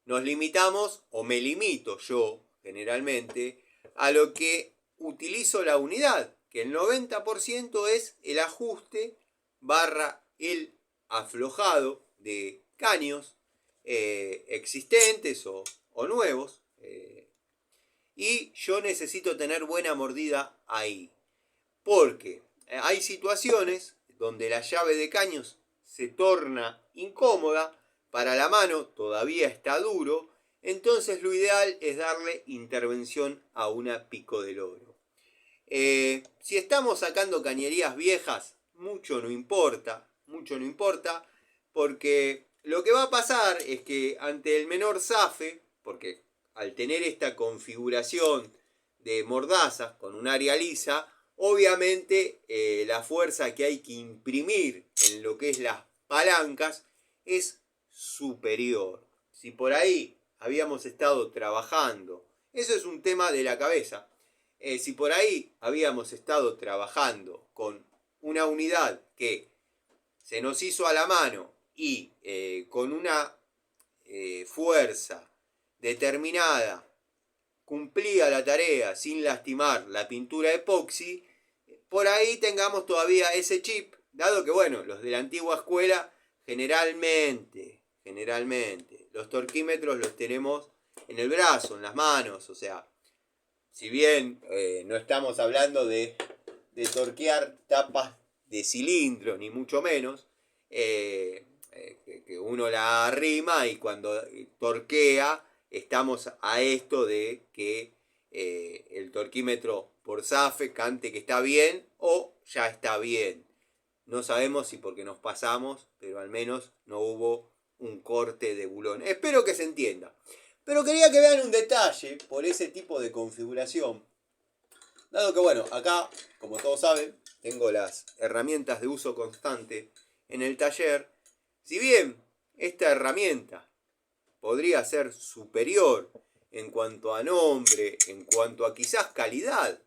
nos limitamos, o me limito yo generalmente, a lo que utilizo la unidad, que el 90% es el ajuste barra el aflojado de caños existentes o nuevos. Y yo necesito tener buena mordida ahí. Porque hay situaciones donde la llave de caños se torna incómoda, para la mano todavía está duro, entonces lo ideal es darle intervención a una Pico del Oro. Si estamos sacando cañerías viejas, mucho no importa, porque lo que va a pasar es que ante el menor zafe, porque al tener esta configuración de mordazas con un área lisa, obviamente la fuerza que hay que imprimir en lo que es las palancas es superior. Si por ahí habíamos estado trabajando, eso es un tema de la cabeza, si por ahí habíamos estado trabajando con una unidad que se nos hizo a la mano y con una fuerza determinada cumplía la tarea sin lastimar la pintura epoxi, por ahí tengamos todavía ese chip, dado que bueno, los de la antigua escuela generalmente, los torquímetros los tenemos en el brazo, en las manos, o sea, si bien no estamos hablando de torquear tapas de cilindro, ni mucho menos, que uno la arrima y cuando torquea estamos a esto de que el torquímetro por zafe cante que está bien o ya está bien. No sabemos si porque nos pasamos, pero al menos no hubo un corte de bulón. Espero que se entienda. Pero quería que vean un detalle por ese tipo de configuración. Dado que bueno, acá, como todos saben, tengo las herramientas de uso constante en el taller. Si bien esta herramienta podría ser superior en cuanto a nombre, en cuanto a quizás calidad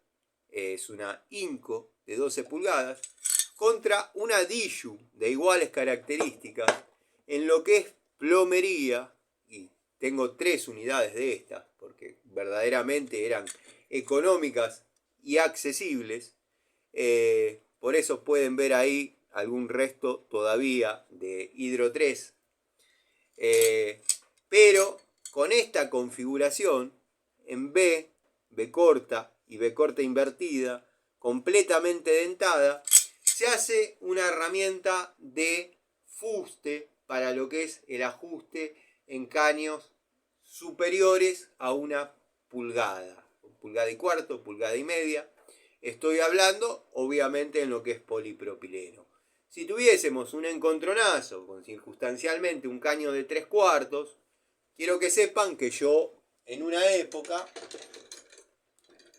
es una Inco de 12 pulgadas, contra una Diju de iguales características en lo que es plomería, y tengo 3 unidades de estas, porque verdaderamente eran económicas y accesibles. Por eso pueden ver ahí algún resto todavía de Hydro 3. Pero con esta configuración, en B, B corta y B corta invertida, completamente dentada, se hace una herramienta de fuste para lo que es el ajuste en caños superiores a una pulgada, pulgada y cuarto, pulgada y media. Estoy hablando obviamente en lo que es polipropileno. Si tuviésemos un encontronazo con circunstancialmente un caño de 3/4, quiero que sepan que yo en una época,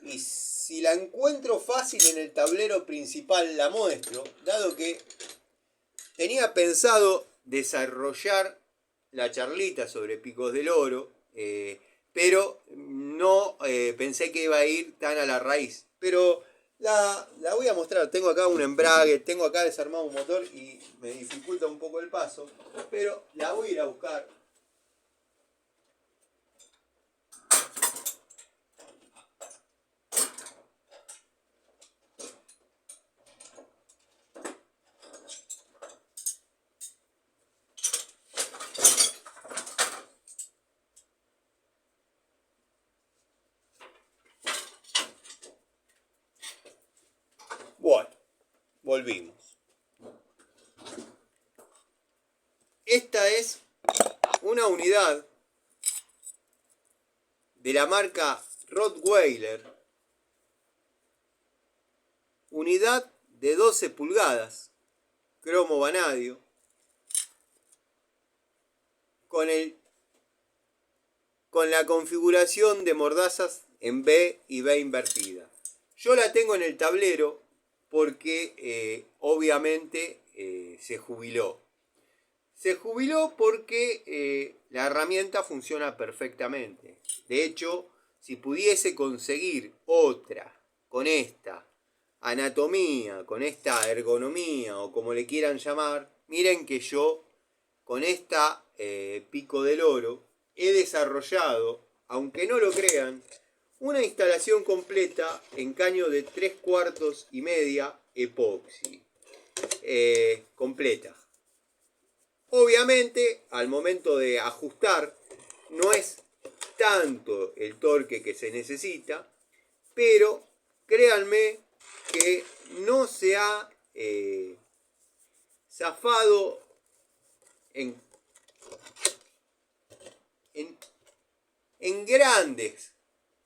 y si la encuentro fácil en el tablero principal la muestro, dado que tenía pensado desarrollar la charlita sobre Picos del Oro, pero no pensé que iba a ir tan a la raíz. Pero la voy a mostrar. Tengo acá un embrague, tengo acá desarmado un motor y me dificulta un poco el paso, pero la voy a ir a buscar. Bueno, volvimos. Esta es una unidad de la marca Rottweiler, unidad de 12 pulgadas, cromo vanadio, con la configuración de mordazas en B y B invertida. Yo la tengo en el tablero porque obviamente se jubiló. Se jubiló porque la herramienta funciona perfectamente. De hecho, si pudiese conseguir otra con esta anatomía, con esta ergonomía o como le quieran llamar, miren que yo con esta Pico del Oro he desarrollado, aunque no lo crean, una instalación completa en caño de 3/4 y media epoxi. Completa. Obviamente, al momento de ajustar, no es tanto el torque que se necesita, pero créanme que no se ha zafado en grandes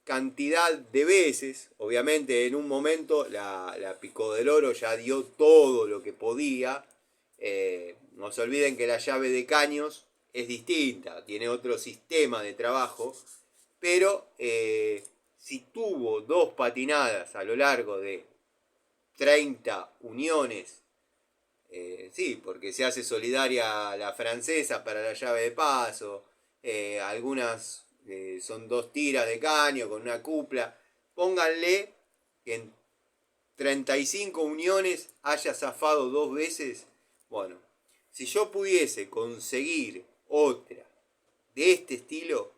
cantidad de veces. Obviamente en un momento la Pico del Oro ya dio todo lo que podía. No se olviden que la llave de caños es distinta, tiene otro sistema de trabajo, pero si tuvo 2 patinadas a lo largo de 30 uniones, sí, porque se hace solidaria la francesa para la llave de paso, algunas son 2 tiras de caño con una cupla, pónganle que en 35 uniones haya zafado 2 veces. Bueno, si yo pudiese conseguir otra de este estilo,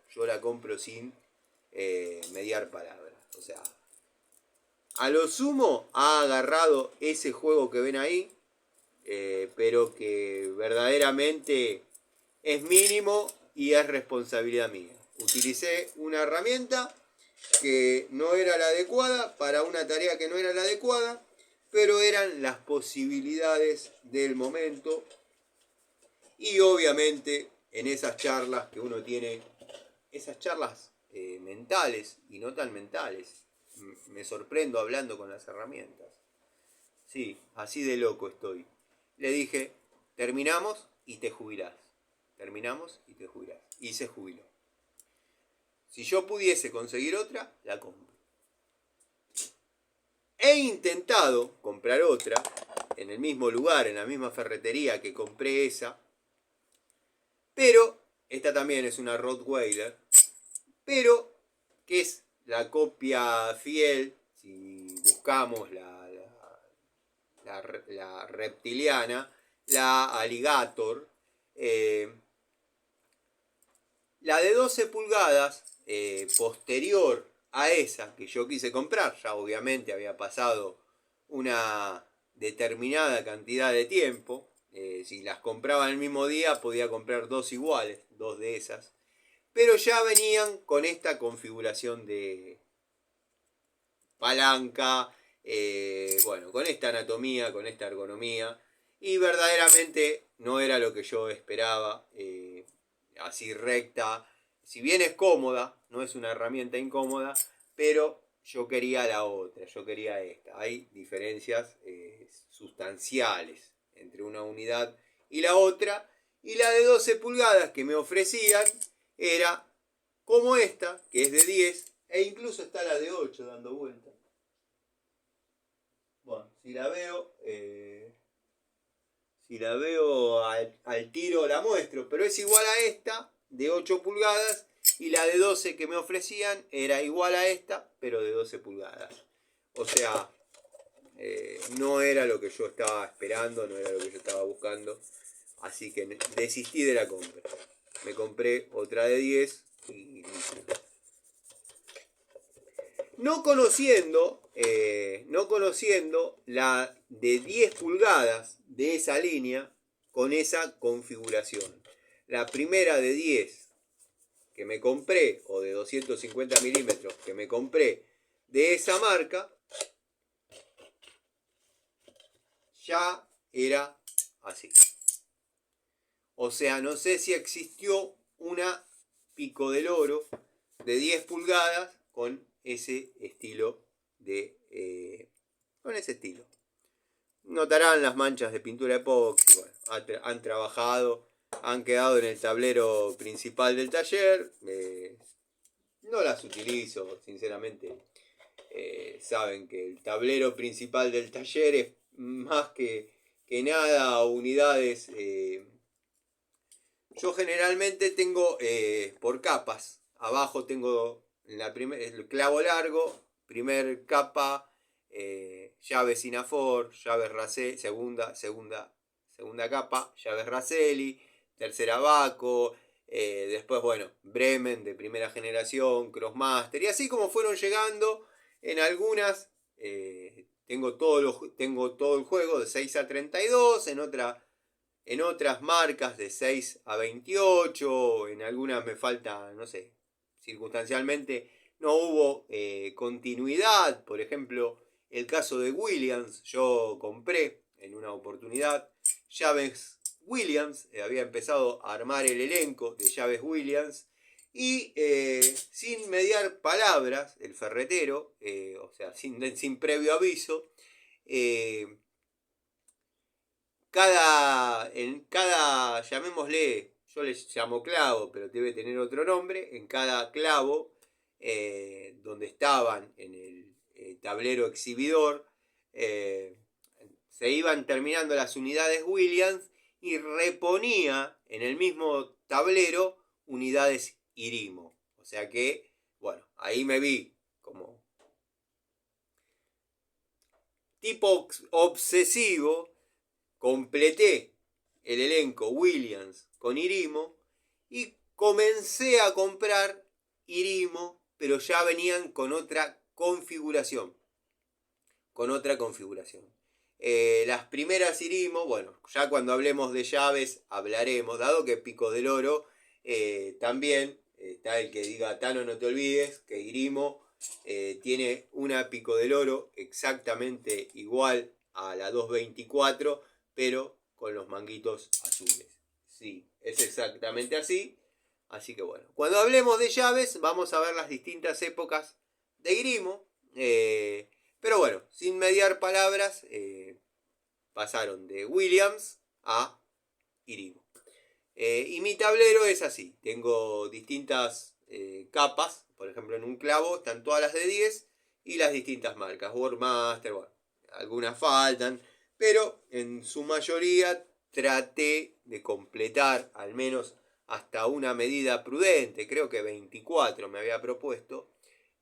yo la compro sin mediar palabras. O sea, a lo sumo ha agarrado ese juego que ven ahí, pero que verdaderamente es mínimo y es responsabilidad mía. Utilicé una herramienta que no era la adecuada para una tarea que no era la adecuada, pero eran las posibilidades del momento. Y obviamente en esas charlas que uno tiene, esas charlas mentales y no tan mentales, me sorprendo hablando con las herramientas. Sí, así de loco estoy. Le dije, terminamos y te jubilás. Terminamos y te jubilás. Y se jubiló. Si yo pudiese conseguir otra, la compro. He intentado comprar otra en el mismo lugar, en la misma ferretería que compré esa, pero esta también es una Rottweiler, pero que es la copia fiel, si buscamos la reptiliana, la Alligator, la de 12 pulgadas, posterior a esa que yo quise comprar, ya obviamente había pasado una determinada cantidad de tiempo. Si las compraba el mismo día podía comprar dos iguales, dos de esas. Pero ya venían con esta configuración de palanca, bueno, con esta anatomía, con esta ergonomía. Y verdaderamente no era lo que yo esperaba, así recta. Si bien es cómoda, no es una herramienta incómoda, pero yo quería la otra, yo quería esta. Hay diferencias sustanciales entre una unidad y la otra. Y la de 12 pulgadas que me ofrecían era como esta, que es de 10, e incluso está la de 8 dando vuelta. Bueno, si la veo al tiro la muestro, pero es igual a esta de 8 pulgadas y la de 12 que me ofrecían era igual a esta, pero de 12 pulgadas. O sea, no era lo que yo estaba esperando, no era lo que yo estaba buscando, así que desistí de la compra. Me compré otra de 10 y no conociendo la de 10 pulgadas de esa línea con esa configuración. La primera de 10 que me compré, o de 250 milímetros que me compré de esa marca, ya era así. O sea, no sé si existió una Pico del Oro de 10 pulgadas con ese estilo con ese estilo. Notarán las manchas de pintura epoxi. Bueno, han trabajado, han quedado en el tablero principal del taller. No las utilizo, sinceramente. Saben que el tablero principal del taller es más que nada unidades. Yo generalmente tengo por capas. Abajo tengo el clavo largo, primer capa, llaves Sinafor, llaves Raselli, segunda capa, llaves Raselli, tercera Baco, después, bueno, Bremen de primera generación, Crossmaster, y así como fueron llegando, en algunas tengo todo el juego de 6 a 32, en otras marcas de 6 a 28, en algunas me falta, no sé, circunstancialmente no hubo continuidad. Por ejemplo, el caso de Williams, yo compré en una oportunidad llaves Williams, había empezado a armar el elenco de llaves Williams y sin mediar palabras, el ferretero, o sea, sin previo aviso, llamémosle, yo les llamo clavo, pero debe tener otro nombre, en cada clavo donde estaban en el tablero exhibidor, se iban terminando las unidades Williams y reponía en el mismo tablero unidades Irimo. O sea que, bueno, ahí me vi como tipo obsesivo. Completé el elenco Williams con Irimo y comencé a comprar Irimo, pero ya venían con otra configuración. Las primeras Irimo, bueno, ya cuando hablemos de llaves hablaremos, dado que Pico del Oro también está el que diga, Tano, no te olvides que Irimo tiene una Pico del Oro exactamente igual a la 224, pero con los manguitos azules. Sí, es exactamente así. Así que bueno, cuando hablemos de llaves vamos a ver las distintas épocas de Irimo. Pero bueno, sin mediar palabras, pasaron de Williams a Irimo. Y mi tablero es así. Tengo distintas capas. Por ejemplo, en un clavo están todas las de 10 y las distintas marcas. Worldmaster, bueno, algunas faltan. Pero en su mayoría traté de completar al menos hasta una medida prudente. Creo que 24 me había propuesto.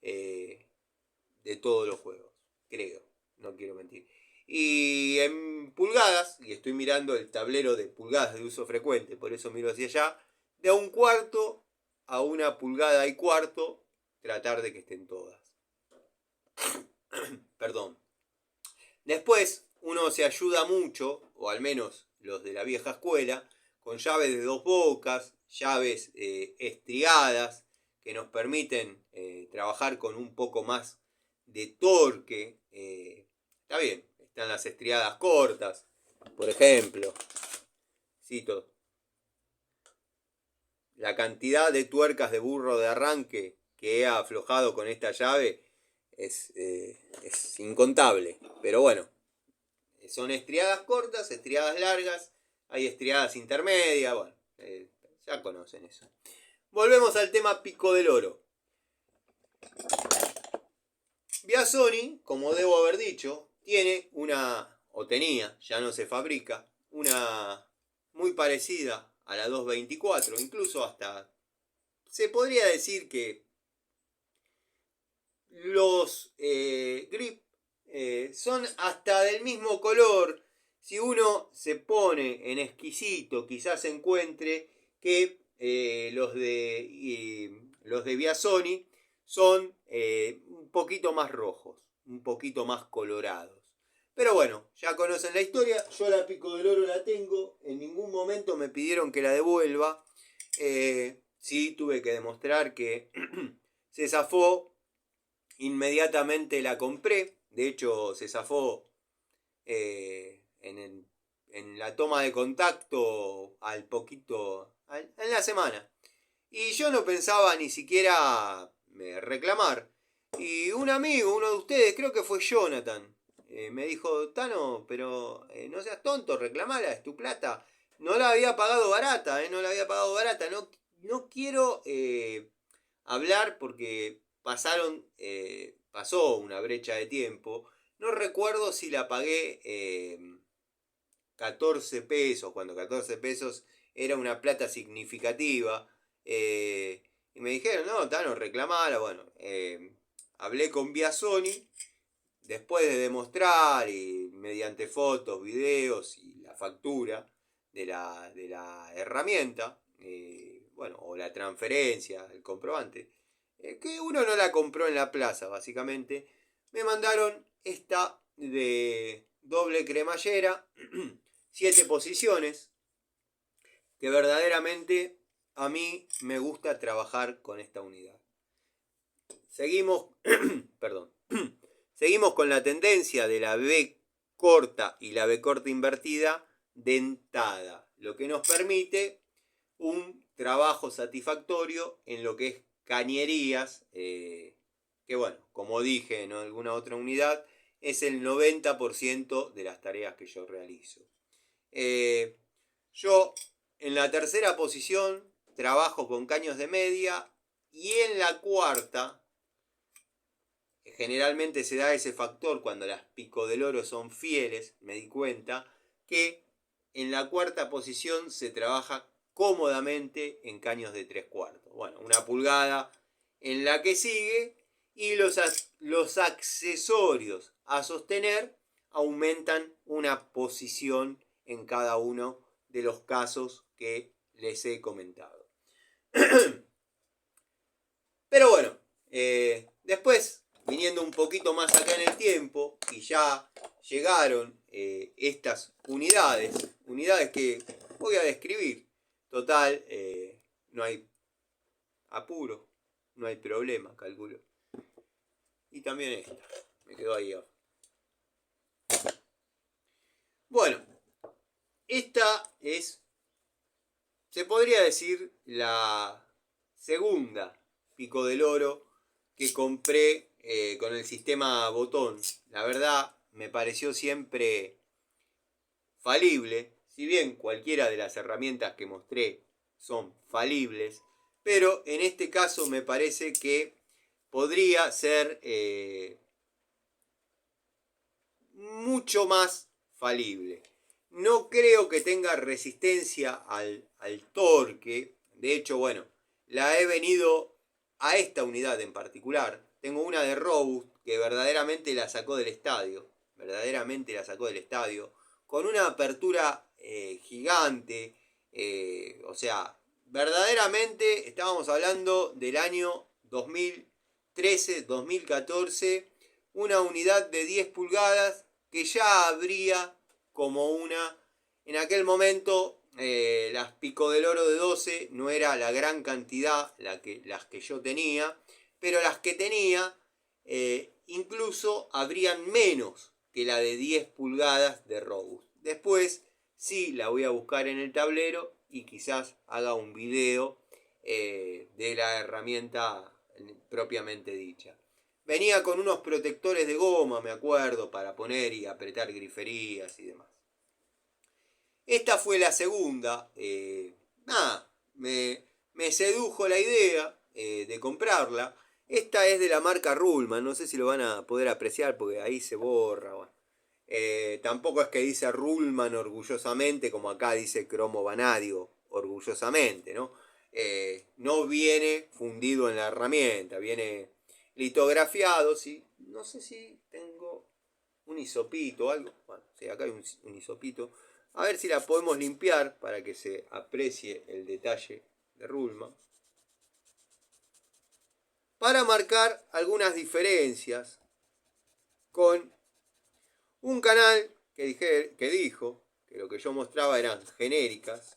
de todos los juegos, creo, no quiero mentir. Y en pulgadas, y estoy mirando el tablero de pulgadas de uso frecuente, por eso miro hacia allá, de a 1/4 a 1,25 pulgadas, tratar de que estén todas. Perdón. Después uno se ayuda mucho, o al menos los de la vieja escuela, con llaves de 2 bocas, llaves estriadas, que nos permiten trabajar con un poco más de torque. Está bien, están las estriadas cortas, por ejemplo. Cito, la cantidad de tuercas de burro de arranque que he aflojado con esta llave es incontable. Pero bueno, son estriadas cortas, estriadas largas, hay estriadas intermedias, bueno, ya conocen eso. Volvemos al tema Pico del Oro. Biasoni, como debo haber dicho, tiene una, o tenía, ya no se fabrica, una muy parecida a la 224, incluso hasta se podría decir que los grip son hasta del mismo color. Si uno se pone en exquisito, quizás encuentre que los de Biasoni son un poquito más rojos, un poquito más colorados. Pero bueno, ya conocen la historia. Yo la Pico del Oro la tengo. En ningún momento me pidieron que la devuelva. Sí, tuve que demostrar que se zafó. Inmediatamente la compré. De hecho, se zafó en la toma de contacto al poquito, en la semana. Y yo no pensaba ni siquiera reclamar. Y un amigo, uno de ustedes, creo que fue Jonathan, me dijo, Tano, pero no seas tonto, reclamala, es tu plata. No la había pagado barata, no la había pagado barata. No quiero hablar porque pasó una brecha de tiempo. No recuerdo si la pagué 14 pesos, cuando 14 pesos era una plata significativa. Y me dijeron, no, Tano, reclamala. Bueno, hablé con Biasoni. Después de demostrar y mediante fotos, videos y la factura de la herramienta, bueno, o la transferencia, el comprobante, que uno no la compró en la plaza, básicamente, me mandaron esta de doble cremallera, 7 posiciones, que verdaderamente a mí me gusta trabajar con esta unidad. Seguimos, perdón, seguimos con la tendencia de la B corta y la B corta invertida dentada, lo que nos permite un trabajo satisfactorio en lo que es cañerías, que bueno, como dije en alguna otra unidad, es el 90% de las tareas que yo realizo. Yo en la tercera posición trabajo con caños de media y en la cuarta, generalmente se da ese factor cuando las Pico del Oro son fieles, me di cuenta, que en la cuarta posición se trabaja cómodamente en caños de 3/4. Bueno, 1 pulgada en la que sigue y los accesorios a sostener aumentan una posición en cada uno de los casos que les he comentado. Pero bueno, después, viniendo un poquito más acá en el tiempo, y ya llegaron estas unidades que voy a describir. Total, no hay apuro, no hay problema, calculo. Y también esta, me quedó ahí abajo. Bueno, esta es, se podría decir, la segunda Pico del Oro que compré con el sistema botón. La verdad, me pareció siempre falible. Si bien cualquiera de las herramientas que mostré son falibles, pero en este caso me parece que podría ser mucho más falible. No creo que tenga resistencia al torque. De hecho, bueno, la he venido a esta unidad en particular. Tengo una de Robust que verdaderamente la sacó del estadio. Verdaderamente la sacó del estadio. Con una apertura gigante. O sea, verdaderamente estábamos hablando del año 2013-2014. Una unidad de 10 pulgadas que ya habría como una... En aquel momento las Pico del Oro de 12 no era la gran cantidad las que yo tenía, pero las que tenía incluso habrían menos que la de 10 pulgadas de Robust. Después sí la voy a buscar en el tablero y quizás haga un video de la herramienta propiamente dicha. Venía con unos protectores de goma, me acuerdo, para poner y apretar griferías y demás. Esta fue la segunda. Me sedujo la idea de comprarla. Esta es de la marca Ruhlmann. No sé si lo van a poder apreciar porque ahí se borra. Bueno. Tampoco es que dice Ruhlmann orgullosamente, como acá dice Cromo Vanadio orgullosamente, ¿no? No viene fundido en la herramienta, viene litografiado, ¿sí? No sé si tengo un hisopito o algo. Bueno, sí, acá hay un hisopito. A ver si la podemos limpiar para que se aprecie el detalle de Ruhlmann. Para marcar algunas diferencias con un canal que dijo que lo que yo mostraba eran genéricas.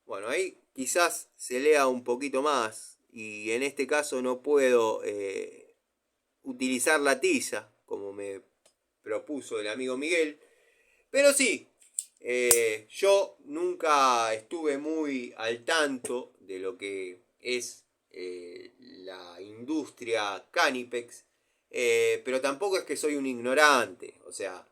Bueno, ahí quizás se lea un poquito más y en este caso no puedo utilizar la tiza como me propuso el amigo Miguel. Pero sí, yo nunca estuve muy al tanto de lo que es la industria Canipex, pero tampoco es que soy un ignorante. O sea,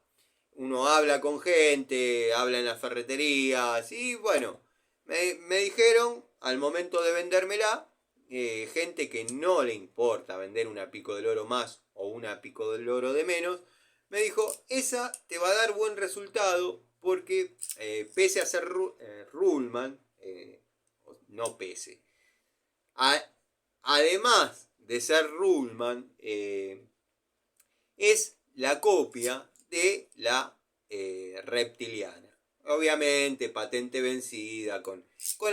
uno habla con gente, habla en las ferreterías y bueno, me dijeron al momento de vendérmela, gente que no le importa vender una Pico del Oro más o una Pico del Oro de menos, me dijo, esa te va a dar buen resultado porque pese a ser Ruhlmann, no pese. Además de ser Ruhlmann, es la copia de la reptiliana. Obviamente, patente vencida, con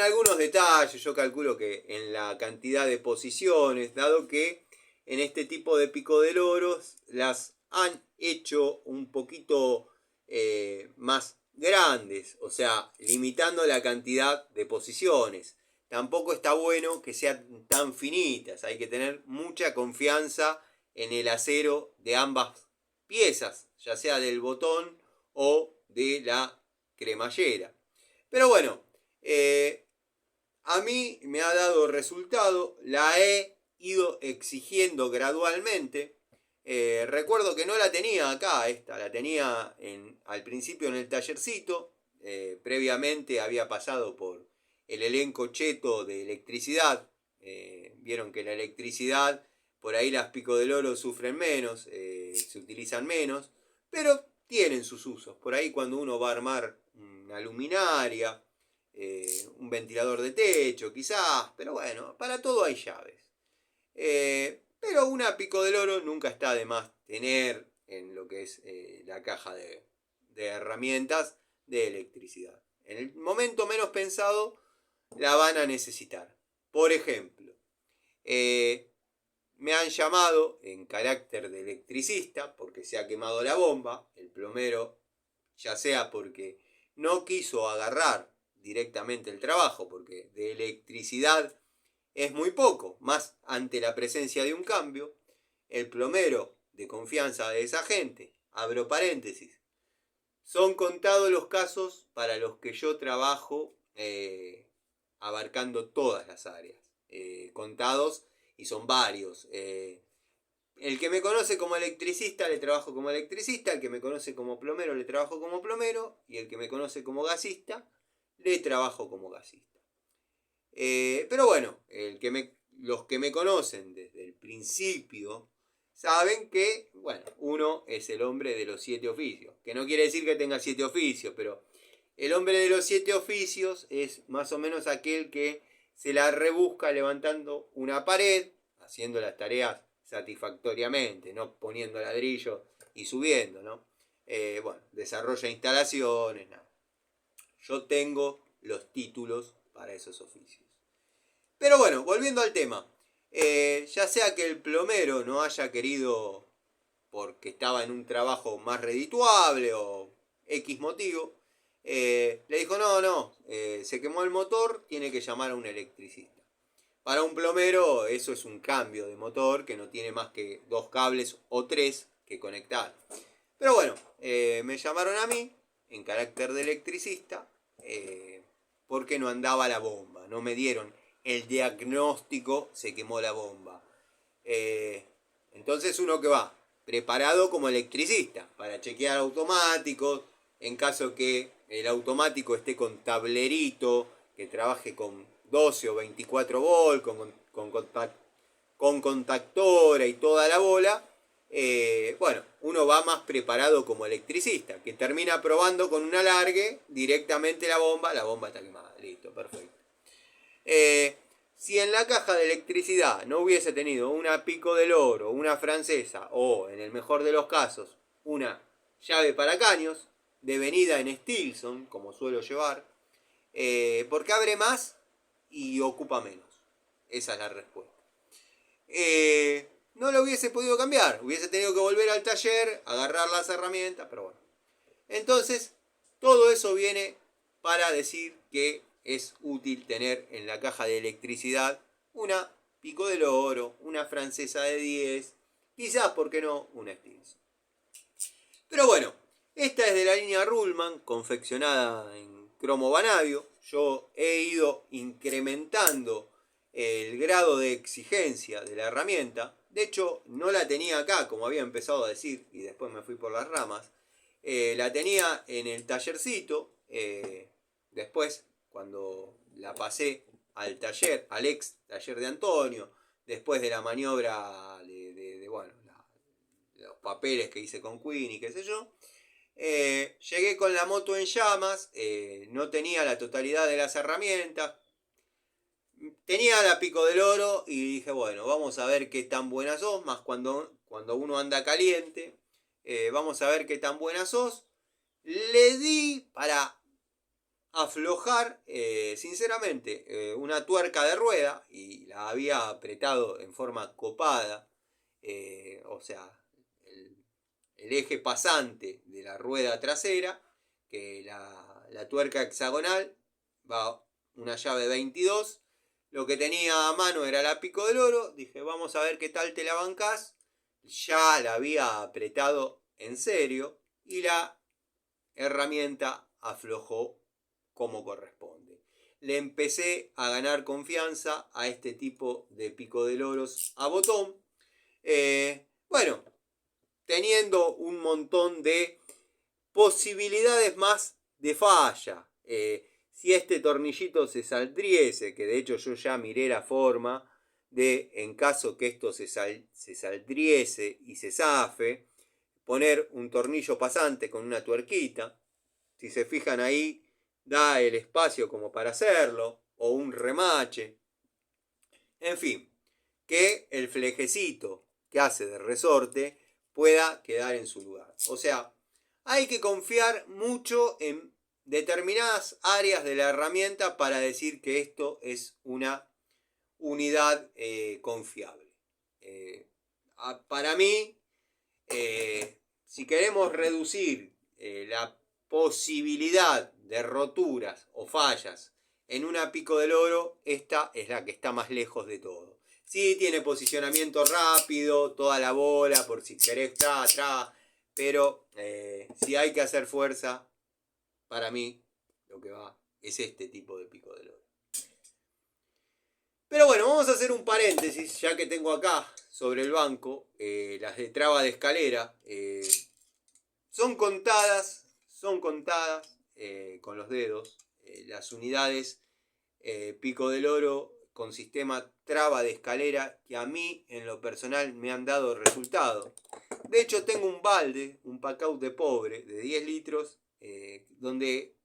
algunos detalles. Yo calculo que en la cantidad de posiciones, dado que en este tipo de Pico del Oro las han hecho un poquito más grandes, o sea, limitando la cantidad de posiciones. Tampoco está bueno que sean tan finitas, hay que tener mucha confianza en el acero de ambas piezas, ya sea del botón o de la cremallera. Pero bueno, a mí me ha dado resultado, la he ido exigiendo gradualmente. Recuerdo que no la tenía acá, esta la tenía al principio en el tallercito. Previamente había pasado por el elenco cheto de electricidad. Vieron que la electricidad, por ahí las Pico del Oro sufren menos, se utilizan menos, pero tienen sus usos. Por ahí cuando uno va a armar una luminaria, un ventilador de techo quizás, pero bueno, para todo hay llaves. Pero una Pico del Oro nunca está de más tener en lo que es la caja de herramientas de electricidad. En el momento menos pensado la van a necesitar. Por ejemplo, me han llamado en carácter de electricista porque se ha quemado la bomba, el plomero, ya sea porque no quiso agarrar directamente el trabajo, porque de electricidad es muy poco, más ante la presencia de un cambio, el plomero de confianza de esa gente, abro paréntesis, son contados los casos para los que yo trabajo abarcando todas las áreas, contados y son varios. El que me conoce como electricista le trabajo como electricista, el que me conoce como plomero le trabajo como plomero y el que me conoce como gasista le trabajo como gasista. Pero bueno, los que me conocen desde el principio saben que, bueno, uno es el hombre de los 7 oficios. Que no quiere decir que tenga 7 oficios, pero el hombre de los 7 oficios es más o menos aquel que se la rebusca levantando una pared, haciendo las tareas satisfactoriamente, no poniendo ladrillo y subiendo, ¿no? Bueno, desarrolla instalaciones, nada. Yo tengo los títulos para esos oficios. Pero bueno, volviendo al tema. Ya sea que el plomero no haya querido, porque estaba en un trabajo más redituable o X motivo, le dijo, no, se quemó el motor, tiene que llamar a un electricista. Para un plomero eso es un cambio de motor que no tiene más que 2 cables o 3 que conectar. Pero bueno, me llamaron a mí en carácter de electricista porque no andaba la bomba. No me dieron el diagnóstico, se quemó la bomba. Entonces uno que va preparado como electricista para chequear automáticos, en caso que el automático esté con tablerito, que trabaje con 12 o 24 volt, con contactora y toda la bola. Bueno, uno va más preparado como electricista, que termina probando con un alargue directamente la bomba está quemada, listo, perfecto. Si en la caja de electricidad no hubiese tenido una pico del oro, una francesa o, en el mejor de los casos, una llave para caños, devenida en Stilson, como suelo llevar, porque abre más y ocupa menos. Esa es la respuesta. No lo hubiese podido cambiar, hubiese tenido que volver al taller, agarrar las herramientas, pero bueno. Entonces, todo eso viene para decir que es útil tener en la caja de electricidad una pico del oro, una francesa de 10, quizás, ¿por qué no?, una Stilson. Pero bueno, esta es de la línea Ruhlmann, confeccionada en cromo vanadium. Yo he ido incrementando el grado de exigencia de la herramienta. De hecho, no la tenía acá, como había empezado a decir, y después me fui por las ramas. La tenía en el tallercito. Después, cuando la pasé al taller, al ex taller de Antonio, después de la maniobra de bueno, los papeles que hice con Queen y qué sé yo, llegué con la moto en llamas, no tenía la totalidad de las herramientas, tenía la pico del oro y dije, bueno, vamos a ver qué tan buena sos, más cuando uno anda caliente, vamos a ver qué tan buena sos. Le di para aflojar, sinceramente, una tuerca de rueda y la había apretado en forma copada, o sea, el eje pasante de la rueda trasera, que la tuerca hexagonal va una llave 22. Lo que tenía a mano era la pico del oro. Dije, vamos a ver qué tal te la bancás. Ya la había apretado en serio y la herramienta aflojó como corresponde. Le empecé a ganar confianza a este tipo de pico del oros a botón. Bueno, teniendo un montón de posibilidades más de falla. Si este tornillito se saldriese, que de hecho yo ya miré la forma de, en caso que esto se saldriese y se zafe, poner un tornillo pasante con una tuerquita. Si se fijan ahí, da el espacio como para hacerlo, o un remache. En fin, que el flejecito que hace de resorte pueda quedar en su lugar. O sea, hay que confiar mucho en determinadas áreas de la herramienta para decir que esto es una unidad confiable. Para mí, si queremos reducir la posibilidad de roturas o fallas en una pico del oro, esta es la que está más lejos de todo. Sí, tiene posicionamiento rápido, toda la bola, por si querés, pero si hay que hacer fuerza, para mí lo que va es este tipo de pico del oro. Pero bueno, vamos a hacer un paréntesis, ya que tengo acá sobre el banco las de traba de escalera. Son contadas con los dedos las unidades pico del oro con sistema traba de escalera que a mí en lo personal me han dado resultado. De hecho tengo un balde, un pack-out de pobre de 10 litros donde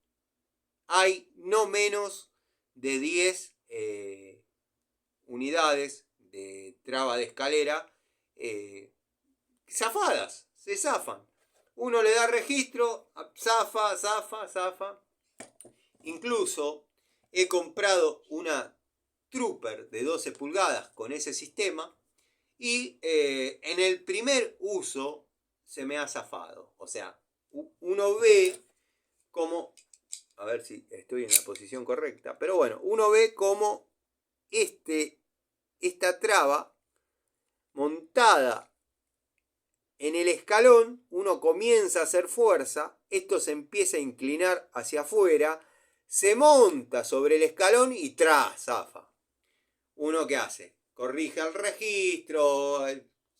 hay no menos de 10 unidades de traba de escalera zafadas, se zafan. Uno le da registro, zafa. Incluso he comprado una Trooper de 12 pulgadas con ese sistema y en el primer uso se me ha zafado. O sea, uno ve como, a ver si estoy en la posición correcta, pero bueno, uno ve como esta traba montada en el escalón, uno comienza a hacer fuerza, esto se empieza a inclinar hacia afuera, se monta sobre el escalón y zafa. ¿Uno qué hace? Corrige el registro,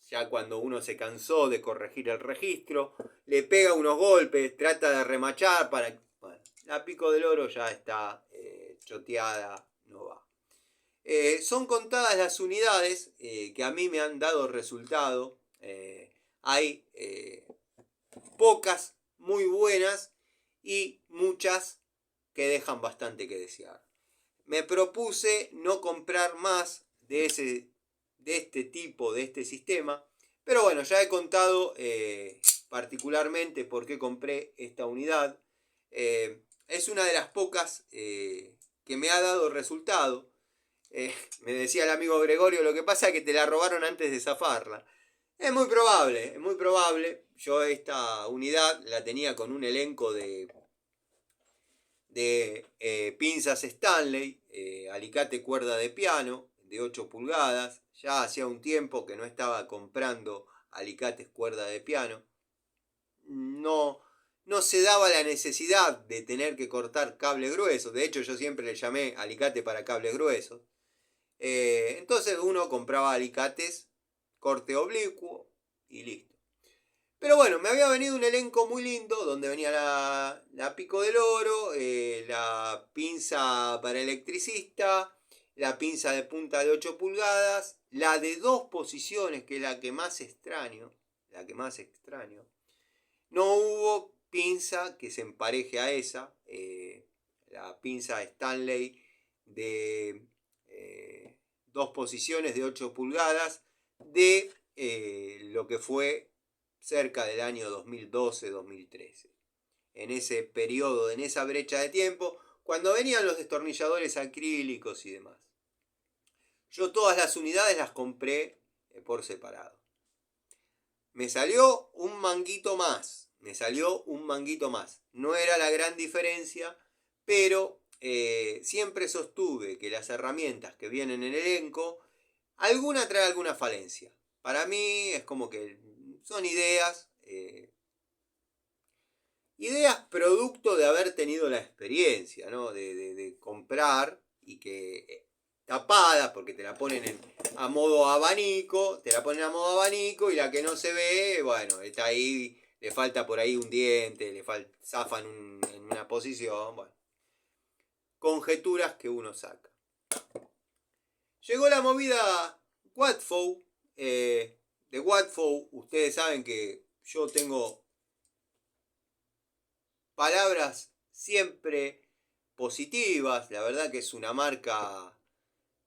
ya cuando uno se cansó de corregir el registro, le pega unos golpes, trata de remachar para... Bueno, la Pico del Oro ya está choteada, no va. Son contadas las unidades que a mí me han dado resultado. Hay pocas muy buenas y muchas que dejan bastante que desear. Me propuse no comprar más de este tipo, de este sistema, pero bueno, ya he contado particularmente por qué compré esta unidad. Es una de las pocas que me ha dado resultado. Me decía el amigo Gregorio, lo que pasa es que te la robaron antes de zafarla. Es muy probable, es muy probable. Yo esta unidad la tenía con un elenco de pinzas Stanley, alicate cuerda de piano de 8 pulgadas. Ya hacía un tiempo que no estaba comprando alicates cuerda de piano. No se daba la necesidad de tener que cortar cable grueso. De hecho, yo siempre le llamé alicate para cables gruesos. Entonces uno compraba alicates corte oblicuo y listo. Pero bueno, me había venido un elenco muy lindo donde venía la Pico del Oro, la pinza para electricista, la pinza de punta de 8 pulgadas, la de 2 posiciones, que es la que más extraño. No hubo pinza que se empareje a esa, la pinza Stanley de 2 posiciones de 8 pulgadas de lo que fue cerca del año 2012-2013. En ese periodo, en esa brecha de tiempo, cuando venían los destornilladores acrílicos y demás. Yo todas las unidades las compré por separado. Me salió un manguito más. No era la gran diferencia, pero siempre sostuve que las herramientas que vienen en el elenco, alguna trae alguna falencia. Para mí es como que son ideas producto de haber tenido la experiencia, ¿no? De comprar y que tapada, porque te la ponen a modo abanico, y la que no se ve, bueno, está ahí, le falta por ahí un diente, zafan en una posición, bueno. Conjeturas que uno saca. Llegó la movida Watfow. De Watfow, ustedes saben que yo tengo palabras siempre positivas. La verdad que es una marca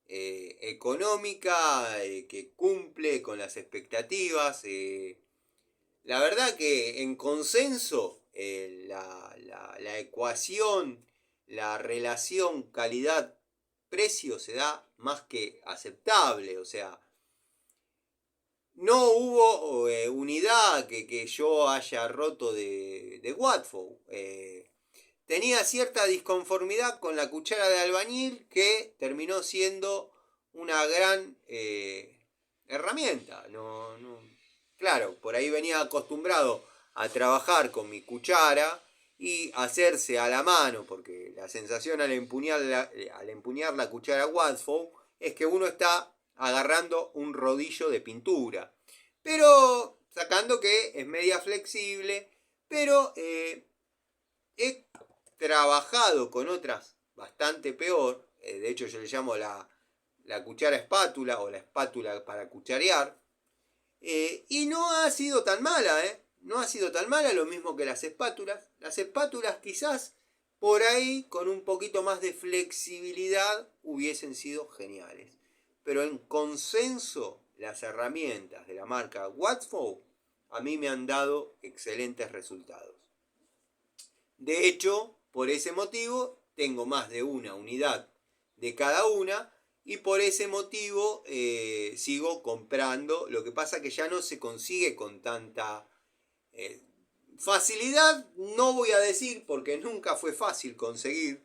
económica que cumple con las expectativas. La verdad que en consenso la ecuación, la relación calidad-precio se da más que aceptable. O sea, no hubo unidad que yo haya roto de Watfow. Tenía cierta disconformidad con la cuchara de albañil que terminó siendo una gran herramienta. Claro, por ahí venía acostumbrado a trabajar con mi cuchara y hacerse a la mano, porque la sensación al empuñar la cuchara Watfow es que uno está agarrando un rodillo de pintura, pero sacando que es media flexible, pero he trabajado con otras bastante peor. De hecho yo le llamo la cuchara espátula o la espátula para cucharear, y no ha sido tan mala, no ha sido tan mala, lo mismo que las espátulas. Las espátulas quizás por ahí con un poquito más de flexibilidad hubiesen sido geniales. Pero en consenso, las herramientas de la marca Watford a mí me han dado excelentes resultados. De hecho, por ese motivo, tengo más de una unidad de cada una y por ese motivo sigo comprando. Lo que pasa que ya no se consigue con tanta facilidad, no voy a decir, porque nunca fue fácil conseguir.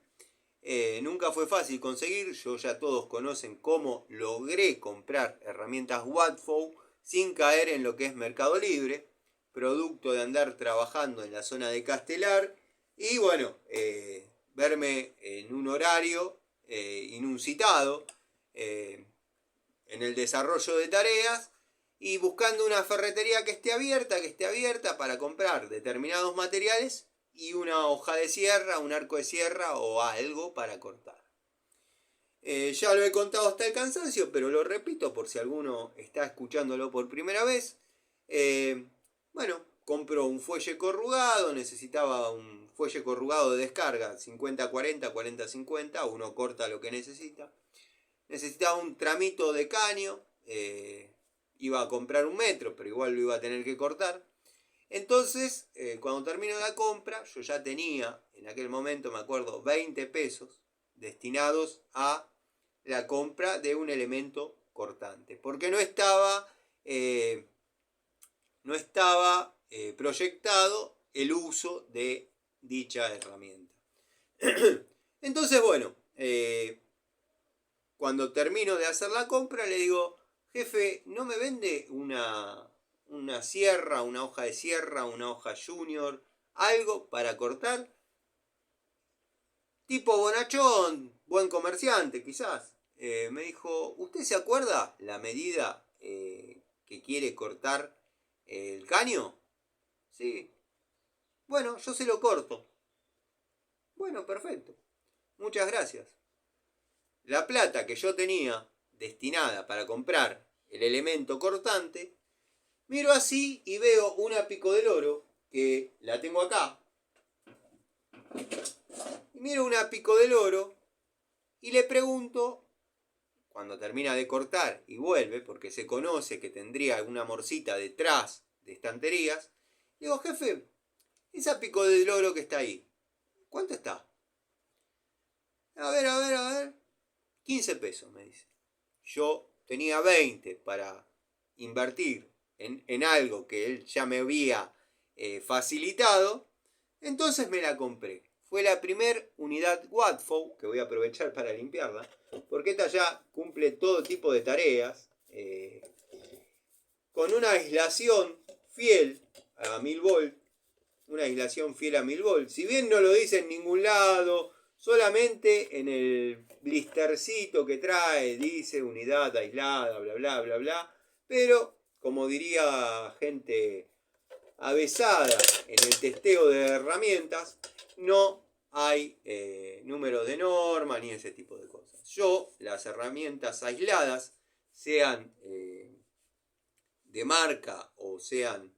Nunca fue fácil conseguir. Yo ya todos conocen cómo logré comprar herramientas Watford sin caer en lo que es Mercado Libre, producto de andar trabajando en la zona de Castelar y bueno, verme en un horario inusitado en el desarrollo de tareas y buscando una ferretería que esté abierta para comprar determinados materiales y una hoja de sierra, un arco de sierra o algo para cortar. Ya lo he contado hasta el cansancio, pero lo repito por si alguno está escuchándolo por primera vez. Bueno, compro un fuelle corrugado, necesitaba un fuelle corrugado de descarga, 50-40, 40-50, uno corta lo que necesita. Necesitaba un tramito de caño, iba a comprar 1 metro, pero igual lo iba a tener que cortar. Entonces, cuando termino la compra, yo ya tenía, en aquel momento me acuerdo, 20 pesos destinados a la compra de un elemento cortante. Porque no estaba proyectado el uso de dicha herramienta. Entonces, bueno, cuando termino de hacer la compra le digo, jefe, ¿no me vende una sierra, una hoja de sierra, una hoja junior, algo para cortar? Tipo bonachón, buen comerciante quizás. Me dijo, ¿usted se acuerda la medida que quiere cortar el caño? Sí. Bueno, yo se lo corto. Bueno, perfecto. Muchas gracias. La plata que yo tenía destinada para comprar el elemento cortante, miro así y veo una pico del oro, que la tengo acá. Y miro una pico del oro y le pregunto, cuando termina de cortar y vuelve, porque se conoce que tendría alguna morcita detrás de estanterías, digo, jefe, esa pico del oro que está ahí, ¿cuánto está? A ver, 15 pesos, me dice. Yo tenía 20 para invertir en algo que él ya me había facilitado, entonces me la compré. Fue la primer unidad Watford, que voy a aprovechar para limpiarla, porque esta ya cumple todo tipo de tareas, con una aislación fiel a 1000 volt, una aislación fiel a 1000 volt. Si bien no lo dice en ningún lado, solamente en el blistercito que trae dice unidad aislada, bla, bla, bla, bla. Pero, como diría gente avesada en el testeo de herramientas, no hay números de norma ni ese tipo de cosas. Yo, las herramientas aisladas, sean de marca o sean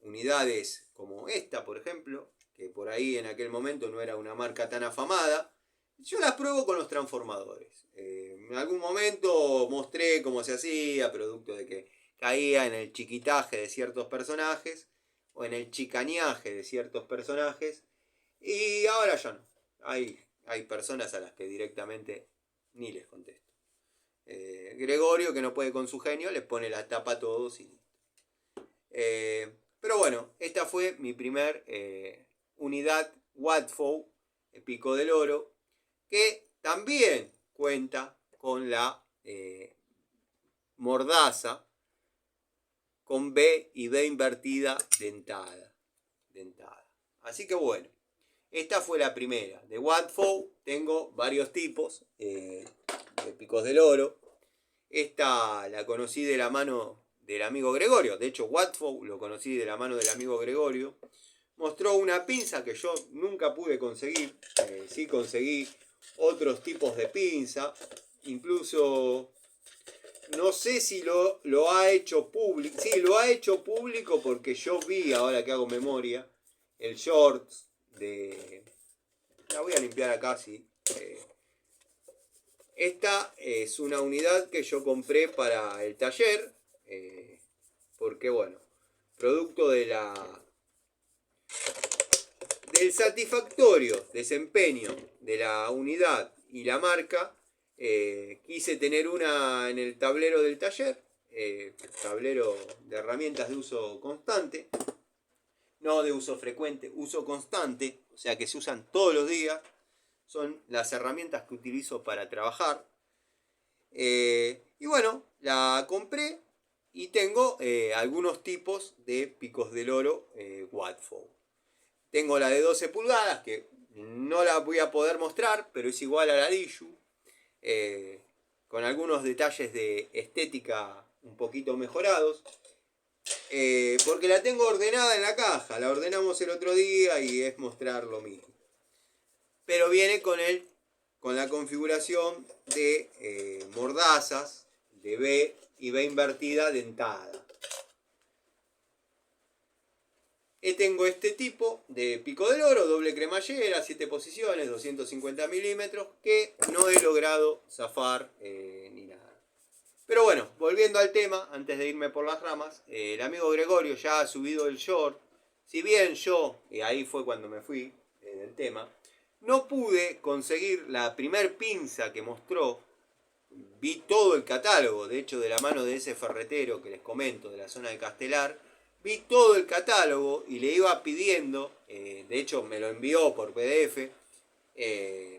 unidades como esta, por ejemplo, que por ahí en aquel momento no era una marca tan afamada, yo las pruebo con los transformadores. En algún momento mostré cómo se hacía, producto de que caía en el chiquitaje de ciertos personajes o en el chicaneaje de ciertos personajes, y ahora ya no. Hay personas a las que directamente ni les contesto. Gregorio, que no puede con su genio, les pone la tapa a todos y pero bueno, esta fue mi primer unidad Watford, el pico del oro, que también cuenta con la mordaza con B y B invertida dentada. Así que bueno, esta fue la primera. De Watford tengo varios tipos de picos del oro. Esta la conocí de la mano del amigo Gregorio. De hecho, Watford lo conocí de la mano del amigo Gregorio. Mostró una pinza que yo nunca pude conseguir. Sí conseguí otros tipos de pinza. Incluso no sé si lo ha hecho público. Sí, lo ha hecho público porque yo vi, ahora que hago memoria, el shorts de la voy a limpiar acá, sí. Esta es una unidad que yo compré para el taller, porque bueno, producto del satisfactorio desempeño de la unidad y la marca, quise tener una en el tablero del taller, tablero de herramientas de uso constante, no de uso frecuente, uso constante, o sea que se usan todos los días, son las herramientas que utilizo para trabajar. Y bueno, la compré y tengo algunos tipos de picos del oro Wadfo. Tengo la de 12 pulgadas, que no la voy a poder mostrar, pero es igual a la Diju, con algunos detalles de estética un poquito mejorados. Porque la tengo ordenada en la caja, la ordenamos el otro día y es mostrar lo mismo. Pero viene con la configuración de mordazas, de B y B invertida dentada. Tengo este tipo de pico del oro, doble cremallera, 7 posiciones, 250 milímetros, que no he logrado zafar ni nada. Pero bueno, volviendo al tema, antes de irme por las ramas, el amigo Gregorio ya ha subido el short. Si bien yo, ahí fue cuando me fui del tema, no pude conseguir la primer pinza que mostró. Vi todo el catálogo, de hecho de la mano de ese ferretero que les comento, de la zona de Castelar, vi todo el catálogo y le iba pidiendo, de hecho me lo envió por PDF,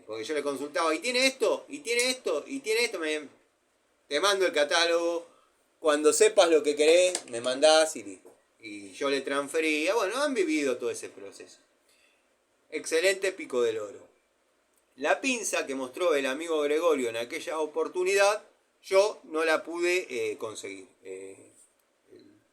porque yo le consultaba, ¿y tiene esto? ¿Y tiene esto? ¿Y tiene esto? Te mando el catálogo, cuando sepas lo que querés, me mandás y listo. Y yo le transfería, bueno, han vivido todo ese proceso. Excelente pico del oro. La pinza que mostró el amigo Gregorio en aquella oportunidad, yo no la pude conseguir.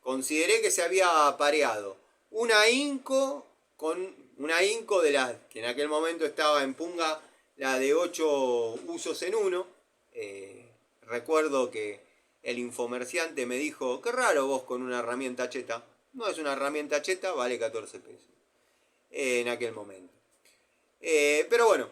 Consideré que se había pareado una Inco con una Inco de las que en aquel momento estaba en punga, la de 8 usos en uno. Recuerdo que el infomerciante me dijo, qué raro vos con una herramienta cheta. No es una herramienta cheta, vale 14 pesos en aquel momento. Pero bueno,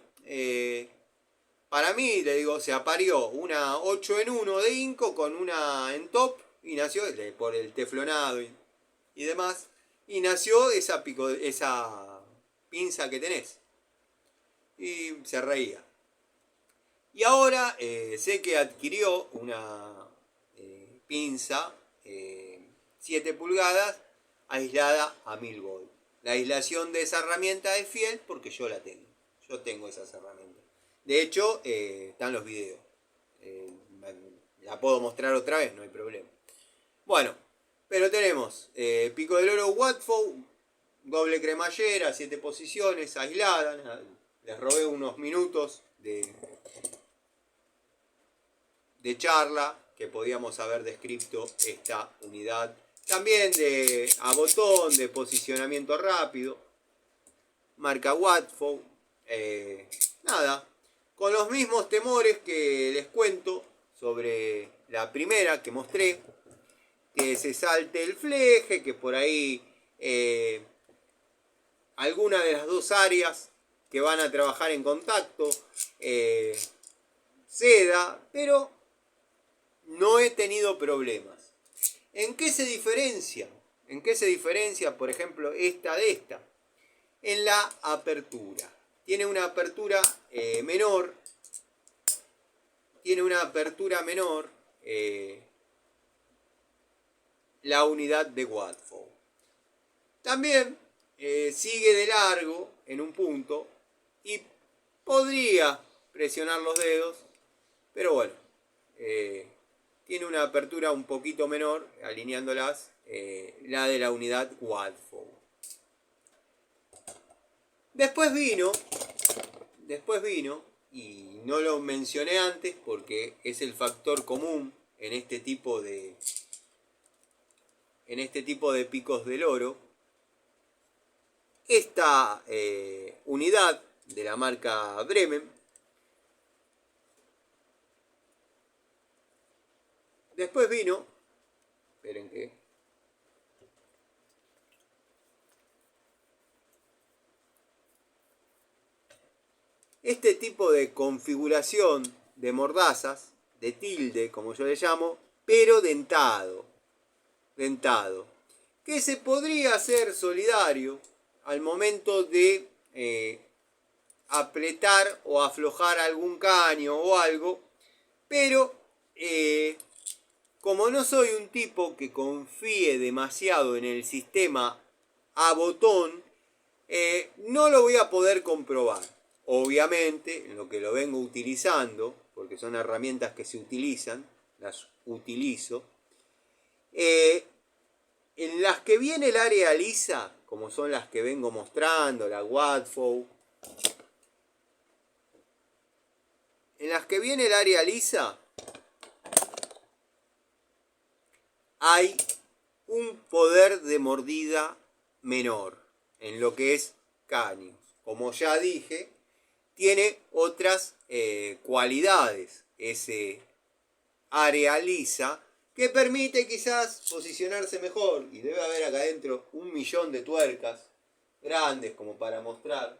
para mí, le digo, se aparió una 8 en 1 de Inco con una en top y nació por el teflonado y demás. Y nació esa pinza que tenés. Y se reía. Y ahora sé que adquirió una pinza 7 pulgadas aislada a 1000 volts. La aislación de esa herramienta es fiel porque yo la tengo. Yo tengo esas herramientas. De hecho, están los videos. La puedo mostrar otra vez, no hay problema. Bueno, pero tenemos pico del oro Wadfo, doble cremallera, 7 posiciones, aislada. Les robé unos minutos de charla que podíamos haber descrito esta unidad. También a botón, de posicionamiento rápido. Marca Wadfo. Nada, con los mismos temores que les cuento sobre la primera que mostré, que se salte el fleje, que por ahí alguna de las dos áreas que van a trabajar en contacto ceda, pero no he tenido problemas. ¿En qué se diferencia? ¿En qué se diferencia, por ejemplo, esta de esta? En la apertura. Tiene una apertura menor. Tiene una apertura menor la unidad de Wadfo. También sigue de largo en un punto y podría presionar los dedos, pero bueno, tiene una apertura un poquito menor, alineándolas, la de la unidad Wadfo. Después vino, y no lo mencioné antes porque es el factor común en este tipo de picos del oro, esta unidad de la marca Bremen. Después vino, esperen que este tipo de configuración de mordazas, de tilde, como yo le llamo, pero dentado, que se podría hacer solidario al momento de apretar o aflojar algún caño o algo, pero como no soy un tipo que confíe demasiado en el sistema a botón, no lo voy a poder comprobar. Obviamente, en lo que lo vengo utilizando, porque son herramientas que se utilizan, las utilizo, en las que viene el área lisa, como son las que vengo mostrando, la Wadfow, en las que viene el área lisa, hay un poder de mordida menor en lo que es caños. Como ya dije, tiene otras cualidades ese área lisa que permite quizás posicionarse mejor. Y debe haber acá adentro 1.000.000 de tuercas grandes como para mostrar.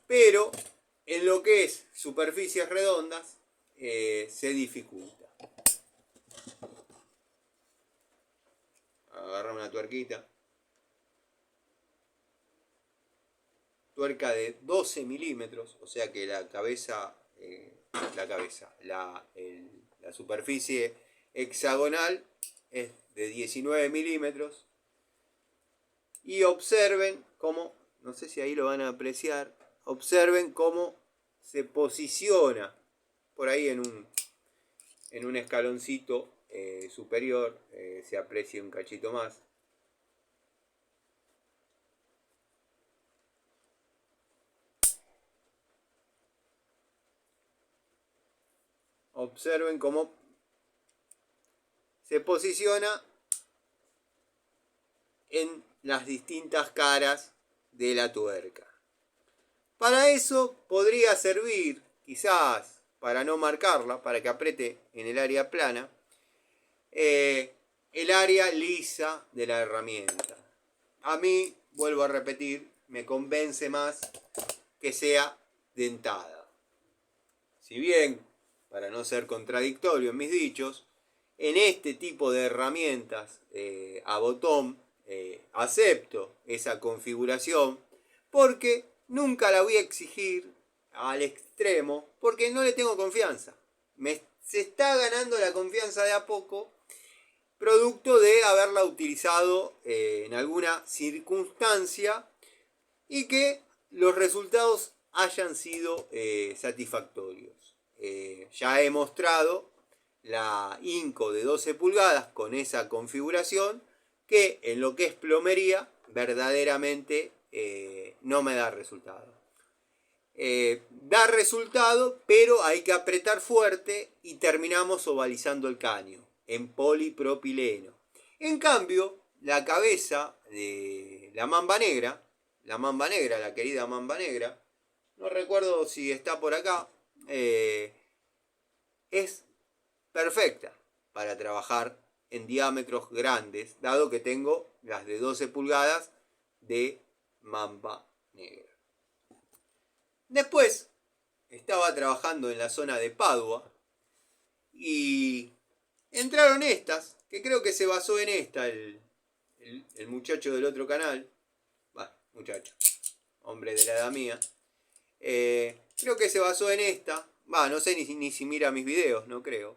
Pero en lo que es superficies redondas se dificulta. Agarra una tuerquita. Tuerca de 12 milímetros, o sea que la superficie hexagonal es de 19 milímetros. Y observen cómo, no sé si ahí lo van a apreciar, observen cómo se posiciona por ahí en un escaloncito superior, se aprecia un cachito más. Observen cómo se posiciona en las distintas caras de la tuerca. Para eso podría servir, quizás para no marcarla, para que apriete en el área plana, el área lisa de la herramienta. A mí, vuelvo a repetir, me convence más que sea dentada. Si bien, para no ser contradictorio en mis dichos, en este tipo de herramientas a botón acepto esa configuración porque nunca la voy a exigir al extremo porque no le tengo confianza. Se está ganando la confianza de a poco, producto de haberla utilizado en alguna circunstancia y que los resultados hayan sido satisfactorios. Ya he mostrado la Inco de 12 pulgadas con esa configuración que en lo que es plomería verdaderamente no me da resultado. Da resultado, pero hay que apretar fuerte y terminamos ovalizando el caño en polipropileno. En cambio, la cabeza de la mamba negra, la querida mamba negra, no recuerdo si está por acá, es perfecta para trabajar en diámetros grandes, dado que tengo las de 12 pulgadas de mamba negra. Después estaba trabajando en la zona de Padua y entraron estas, que creo que se basó en esta el muchacho del otro canal, muchacho, hombre de la edad mía, creo que se basó en esta, no sé ni si mira mis videos, no creo,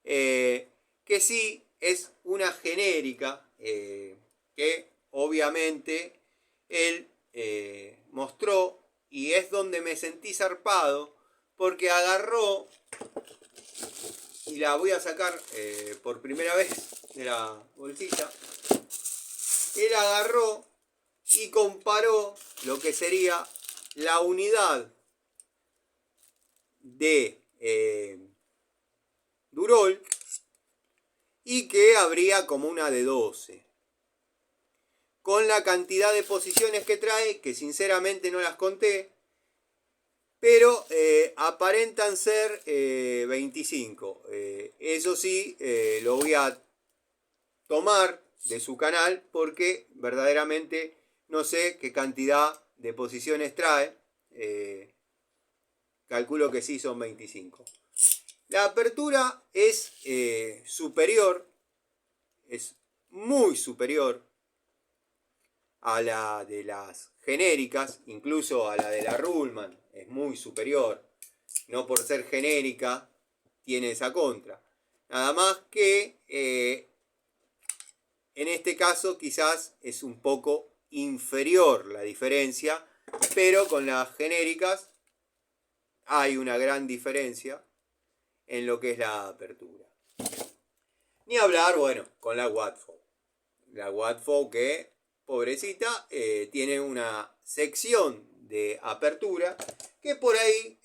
que sí es una genérica que obviamente él mostró y es donde me sentí zarpado porque agarró, y la voy a sacar por primera vez de la bolsita, él agarró y comparó lo que sería la unidad de Durol y que habría como una de 12. Con la cantidad de posiciones que trae, que sinceramente no las conté, pero aparentan ser 25. Eso sí, lo voy a tomar de su canal porque verdaderamente no sé qué cantidad de posiciones trae. Calculo que sí son 25. La apertura es superior, es muy superior a la de las genéricas, incluso a la de la Ruhlmann, es muy superior. No por ser genérica tiene esa contra. Nada más que en este caso quizás es un poco inferior la diferencia, pero con las genéricas hay una gran diferencia en lo que es la apertura. Ni hablar, bueno, con la Watford. La Watford que, pobrecita, tiene una sección de apertura que por ahí,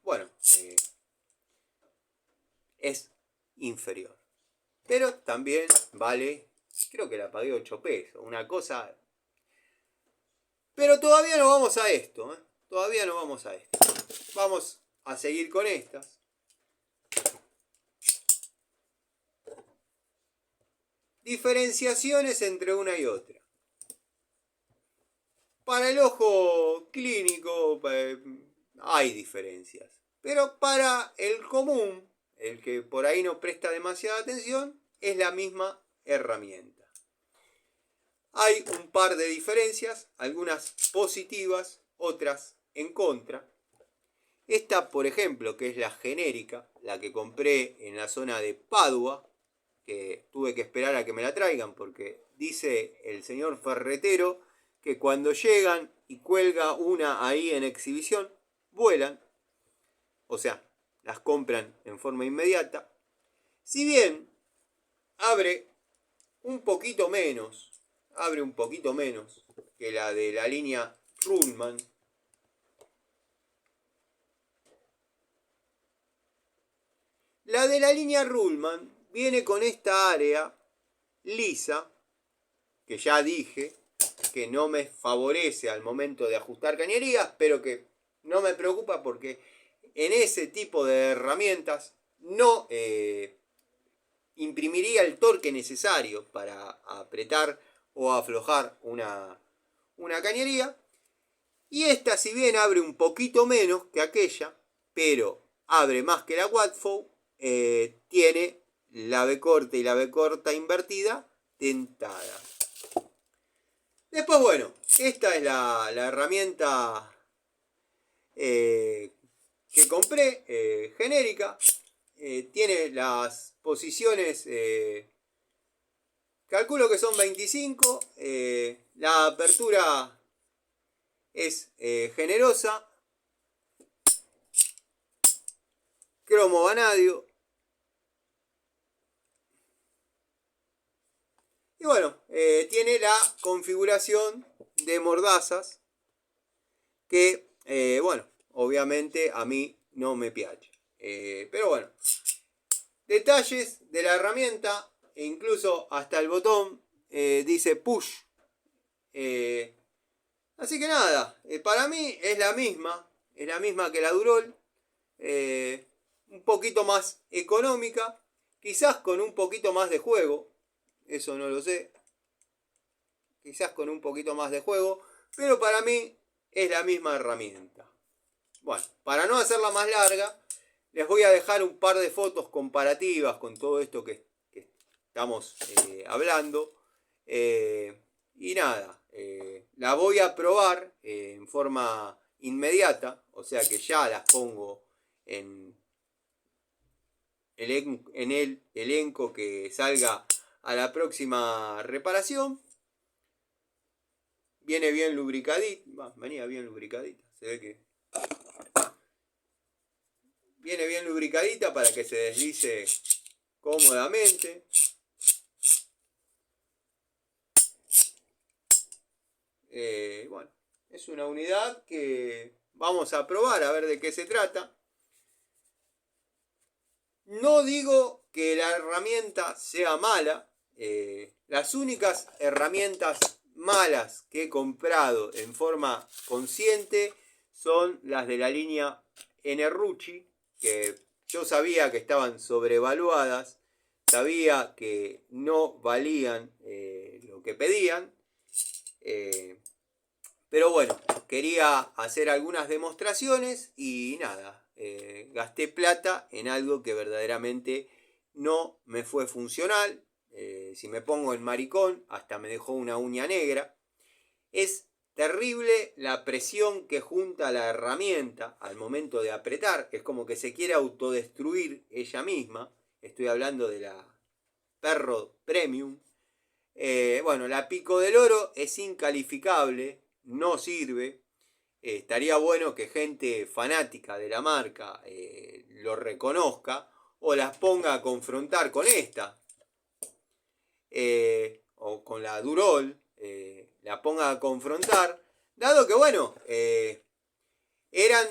bueno, es inferior. Pero también vale, creo que la pagué 8 pesos, una cosa. Pero todavía no vamos a esto, ¿eh? Todavía no vamos a esto. Vamos a seguir con estas. Diferenciaciones entre una y otra. Para el ojo clínico hay diferencias. Pero para el común, el que por ahí no presta demasiada atención, es la misma herramienta. Hay un par de diferencias, algunas positivas, otras en contra. Esta, por ejemplo, que es la genérica, la que compré en la zona de Padua, que tuve que esperar a que me la traigan porque dice el señor ferretero que cuando llegan y cuelga una ahí en exhibición, vuelan, o sea, las compran en forma inmediata. Si bien abre un poquito menos que la de la línea Ruhlmann, la de la línea Ruhlmann viene con esta área lisa, que ya dije que no me favorece al momento de ajustar cañerías, pero que no me preocupa porque en ese tipo de herramientas no imprimiría el torque necesario para apretar o aflojar una cañería. Y esta, si bien abre un poquito menos que aquella, pero abre más que la Watford, tiene la B corta y la B corta invertida dentada. Después, bueno, esta es la herramienta que compré, genérica. Tiene las posiciones, calculo que son 25. La apertura es generosa. Cromo vanadio. Y bueno, tiene la configuración de mordazas que, bueno, obviamente a mí no me piace. Pero bueno, detalles de la herramienta, e incluso hasta el botón dice push. Así que nada, para mí es la misma que la Durol. Un poquito más económica, quizás con un poquito más de juego, eso no lo sé, quizás con un poquito más de juego, pero para mí es la misma herramienta. Bueno, para no hacerla más larga, les voy a dejar un par de fotos comparativas con todo esto que estamos hablando. Y nada, la voy a probar en forma inmediata, o sea que ya las pongo en el elenco que salga a la próxima reparación. Viene bien lubricadita, venía bien lubricadita, se ve que viene bien lubricadita para que se deslice cómodamente. Bueno, es una unidad que vamos a probar a ver de qué se trata. No digo que la herramienta sea mala. Las únicas herramientas malas que he comprado en forma consciente son las de la línea Enerrucci, que yo sabía que estaban sobrevaluadas, sabía que no valían lo que pedían. Pero bueno, quería hacer algunas demostraciones y nada, gasté plata en algo que verdaderamente no me fue funcional. Si me pongo en maricón, hasta me dejó una uña negra. Es terrible la presión que junta la herramienta al momento de apretar. Es como que se quiere autodestruir ella misma. Estoy hablando de la Perro Premium. Bueno, la Pico del Oro es incalificable, no sirve. Estaría bueno que gente fanática de la marca lo reconozca o las ponga a confrontar con esta. O con la Durol, la ponga a confrontar, dado que bueno, eran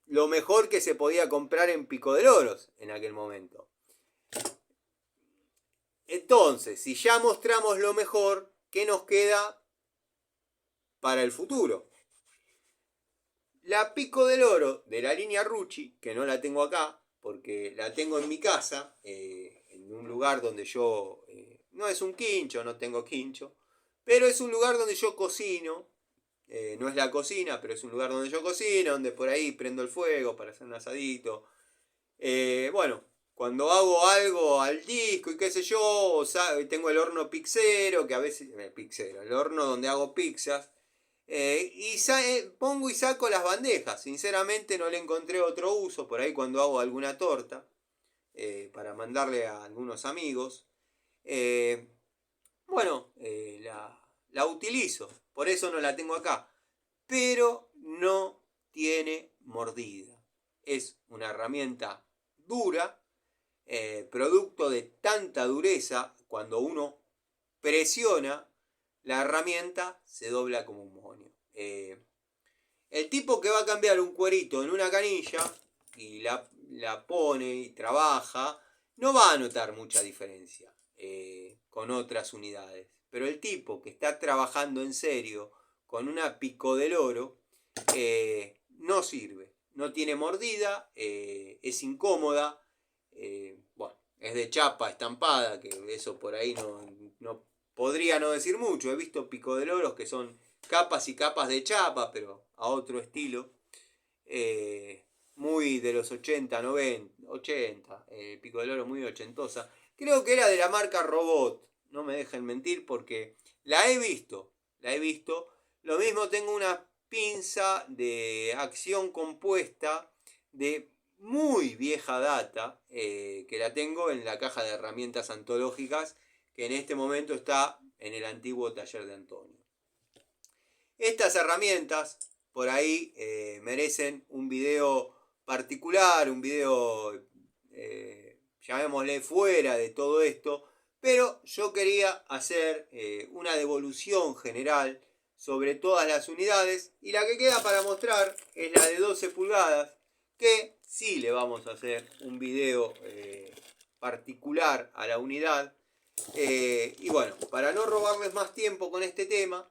lo mejor que se podía comprar en Pico del Oro en aquel momento. Entonces, si ya mostramos lo mejor, ¿qué nos queda para el futuro? La Pico del Oro de la línea Rucci, que no la tengo acá, porque la tengo en mi casa, en un lugar donde yo, no es un quincho, no tengo quincho, pero es un lugar donde yo cocino, no es la cocina, pero es un lugar donde yo cocino, donde por ahí prendo el fuego para hacer un asadito. Bueno, cuando hago algo al disco y qué sé yo, tengo el horno pizzero, que a veces, pizzero, el horno donde hago pizzas, pongo y saco las bandejas. Sinceramente no le encontré otro uso por ahí cuando hago alguna torta, para mandarle a algunos amigos. Bueno, la utilizo, por eso no la tengo acá, pero no tiene mordida. Es una herramienta dura, producto de tanta dureza. Cuando uno presiona la herramienta, se dobla como un moño. El tipo que va a cambiar un cuerito en una canilla y la pone y trabaja, no va a notar mucha diferencia con otras unidades. Pero el tipo que está trabajando en serio con una Pico del Oro, no sirve. No tiene mordida, es incómoda, bueno, es de chapa estampada, que eso por ahí no podría no decir mucho. He visto Pico del Oro que son capas y capas de chapa, pero a otro estilo. Muy de los 80, 90, 80. Pico del Oro muy ochentosa. Creo que era de la marca Robot. No me dejen mentir porque la he visto. La he visto. Lo mismo tengo una pinza de acción compuesta de muy vieja data, que la tengo en la caja de herramientas antológicas, que en este momento está en el antiguo taller de Antonio. Estas herramientas por ahí merecen un video particular, un video, llamémosle, fuera de todo esto, pero yo quería hacer una devolución general sobre todas las unidades, y la que queda para mostrar es la de 12 pulgadas, que sí le vamos a hacer un video particular a la unidad. Y bueno, para no robarles más tiempo con este tema,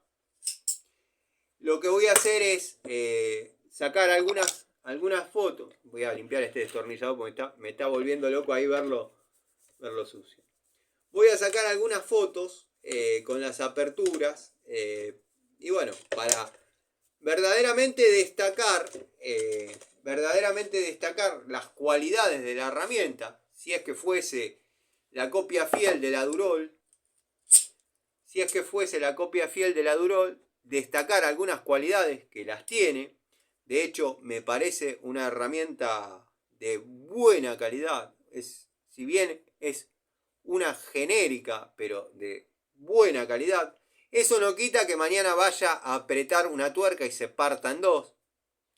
lo que voy a hacer es sacar algunas fotos. Voy a limpiar este destornillador porque me está volviendo loco ahí verlo sucio. Voy a sacar algunas fotos con las aperturas. Y bueno, para verdaderamente destacar las cualidades de la herramienta. Si es que fuese la copia fiel de la Durol. Destacar algunas cualidades que las tiene. De hecho, me parece una herramienta de buena calidad. Si bien es una genérica, pero de buena calidad, eso no quita que mañana vaya a apretar una tuerca y se parta en dos.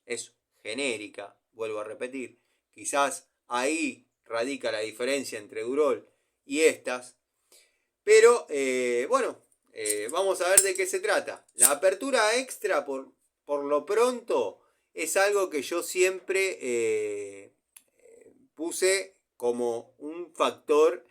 Es genérica, vuelvo a repetir. Quizás ahí radica la diferencia entre Durol y estas. Pero bueno, vamos a ver de qué se trata. La apertura extra, por lo pronto, es algo que yo siempre puse como un factor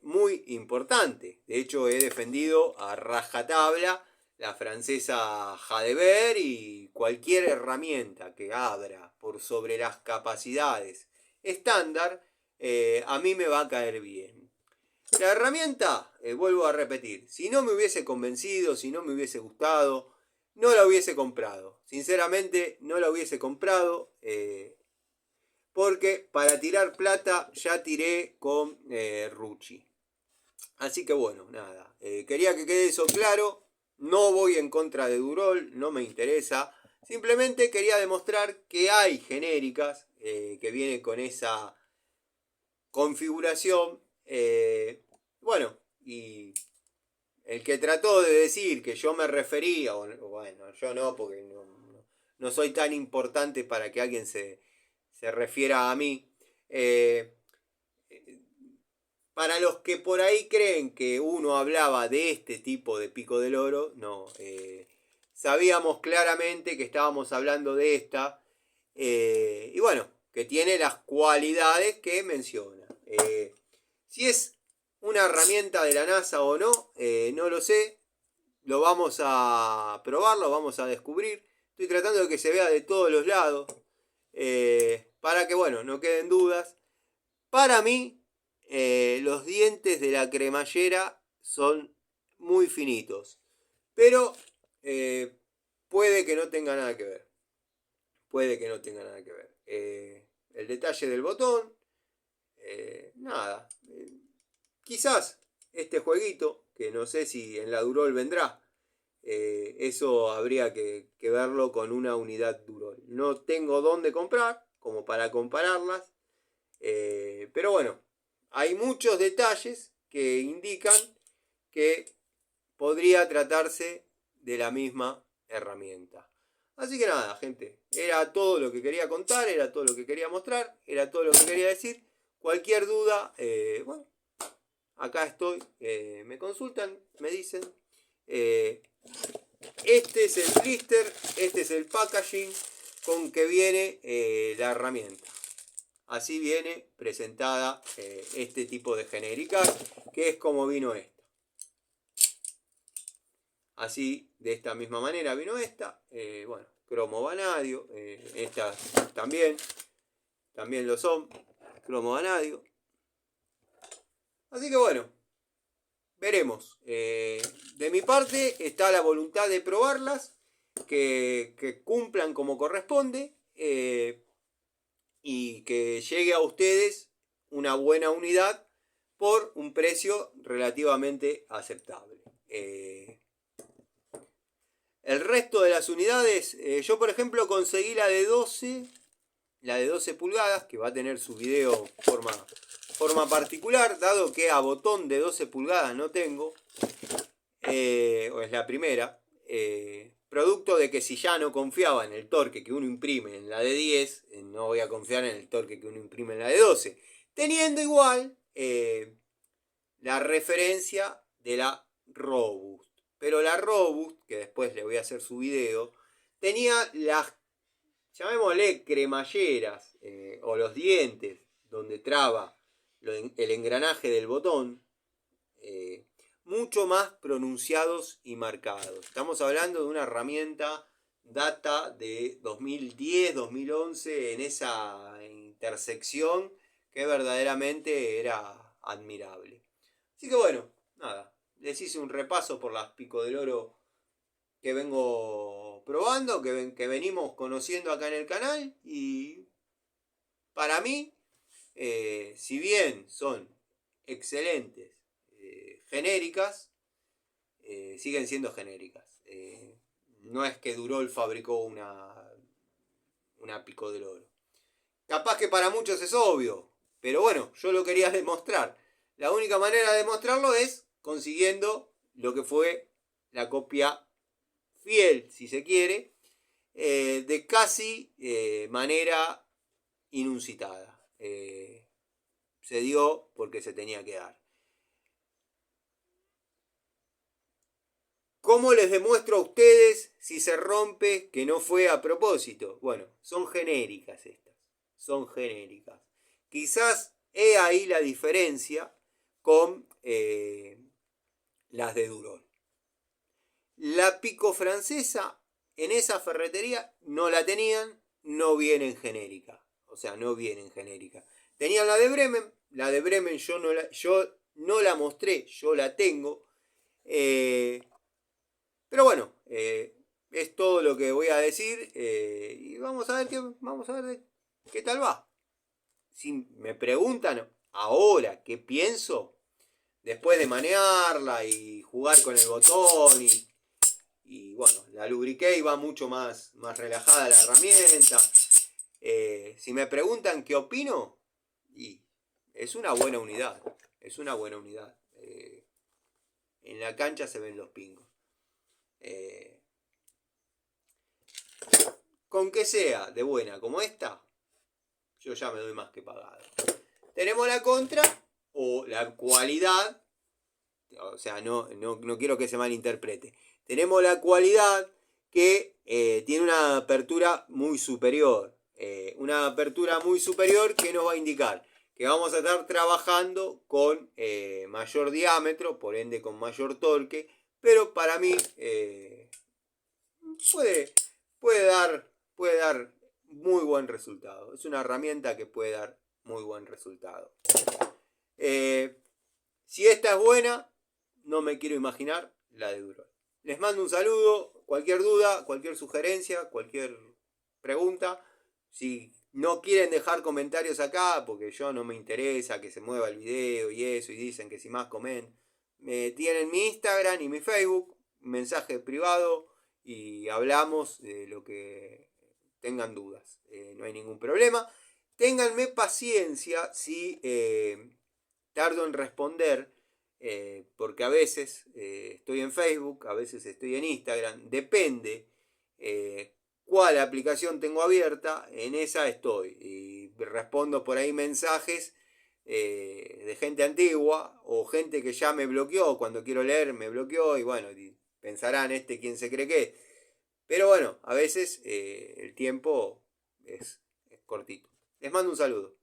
muy importante. De hecho, he defendido a rajatabla la francesa Jadever y cualquier herramienta que abra por sobre las capacidades estándar. a mí me va a caer bien. La herramienta, vuelvo a repetir, si no me hubiese convencido, si no me hubiese gustado, no la hubiese comprado. Sinceramente, no la hubiese comprado. Porque para tirar plata ya tiré con Rucci. Así que bueno, nada. Quería que quede eso claro. No voy en contra de Durol, no me interesa. Simplemente quería demostrar que hay genéricas que vienen con esa configuración. Bueno, y el que trató de decir que yo me refería, bueno, yo no, porque no soy tan importante para que alguien se refiera a mí. Eh, para los que por ahí creen que uno hablaba de este tipo de pico del oro, no. Sabíamos claramente que estábamos hablando de esta. Y bueno, que tiene las cualidades que menciona. Si es una herramienta de la NASA o no, no lo sé. Lo vamos a probar, lo vamos a descubrir. Estoy tratando de que se vea de todos los lados. Para que, bueno, no queden dudas. Para mí, los dientes de la cremallera son muy finitos. Pero puede que no tenga nada que ver. Puede que no tenga nada que ver. El detalle del botón. Nada. Quizás este jueguito, que no sé si en la Durol vendrá. Eso habría que verlo con una unidad Durol. No tengo dónde comprar, como para compararlas. Pero bueno, hay muchos detalles que indican que podría tratarse de la misma herramienta. Así que nada, gente, era todo lo que quería contar, era todo lo que quería mostrar, era todo lo que quería decir. Cualquier duda, bueno, acá estoy, me consultan, me dicen. Este es el blister, este es el packaging con que viene la herramienta. Así viene presentada este tipo de genéricas, que es como vino esta. Así, de esta misma manera vino esta. Bueno, cromo vanadio. Estas también lo son. Cromo vanadio. Así que bueno, veremos. De mi parte está la voluntad de probarlas, que cumplan como corresponde. Y que llegue a ustedes una buena unidad por un precio relativamente aceptable. El resto de las unidades, yo por ejemplo conseguí la de 12 pulgadas, que va a tener su video forma particular, dado que a botón de 12 pulgadas no tengo, o es la primera. Producto de que si ya no confiaba en el torque que uno imprime en la de 10, no voy a confiar en el torque que uno imprime en la de 12. Teniendo igual la referencia de la Robust. Pero la Robust, que después le voy a hacer su video, tenía las, llamémosle cremalleras, o los dientes, donde traba el engranaje del botón, mucho más pronunciados y marcados. Estamos hablando de una herramienta data de 2010, 2011, en esa intersección que verdaderamente era admirable. Así que bueno, nada, les hice un repaso por las Pico del Oro que vengo probando, que venimos conociendo acá en el canal, y para mí, si bien son excelentes, genéricas, siguen siendo genéricas. No es que Durol fabricó una Pico del Oro. Capaz que para muchos es obvio, pero bueno, yo lo quería demostrar. La única manera de demostrarlo es consiguiendo lo que fue la copia fiel, si se quiere, de casi manera inusitada. Se dio porque se tenía que dar. ¿Cómo les demuestro a ustedes si se rompe que no fue a propósito? Bueno, son genéricas estas. Son genéricas. Quizás he ahí la diferencia con las de Durol. La Pico francesa en esa ferretería no la tenían, no viene en genérica. O sea, no viene en genérica. Tenían la de Bremen. La de Bremen yo no la mostré, yo la tengo. Pero bueno, es todo lo que voy a decir. Y vamos a ver qué tal va. Si me preguntan ahora qué pienso, después de manejarla y jugar con el botón y bueno, la lubriqué y va mucho más relajada la herramienta. Si me preguntan qué opino, y es una buena unidad. Es una buena unidad. En la cancha se ven los pingos. Con que sea de buena como esta, yo ya me doy más que pagado. Tenemos la contra o la cualidad, o sea, no quiero que se malinterprete. Tenemos la cualidad que tiene una apertura muy superior. Una apertura muy superior que nos va a indicar que vamos a estar trabajando con mayor diámetro, por ende con mayor torque, pero para mí puede dar muy buen resultado. Es una herramienta que puede dar muy buen resultado. Si esta es buena, no me quiero imaginar la de Durol. Les mando un saludo. Cualquier duda, cualquier sugerencia, cualquier pregunta. Si no quieren dejar comentarios acá, porque yo no me interesa que se mueva el video y eso, y dicen que si más comen, tienen mi Instagram y mi Facebook, mensaje privado, y hablamos de lo que tengan dudas. No hay ningún problema. Ténganme paciencia si tardo en responder, porque a veces estoy en Facebook, a veces estoy en Instagram, depende cuál aplicación tengo abierta, en esa estoy. Y respondo por ahí mensajes de gente antigua o gente que ya me bloqueó, cuando quiero leer me bloqueó y bueno, pensarán quién se cree que es. Pero bueno, a veces el tiempo es cortito. Les mando un saludo.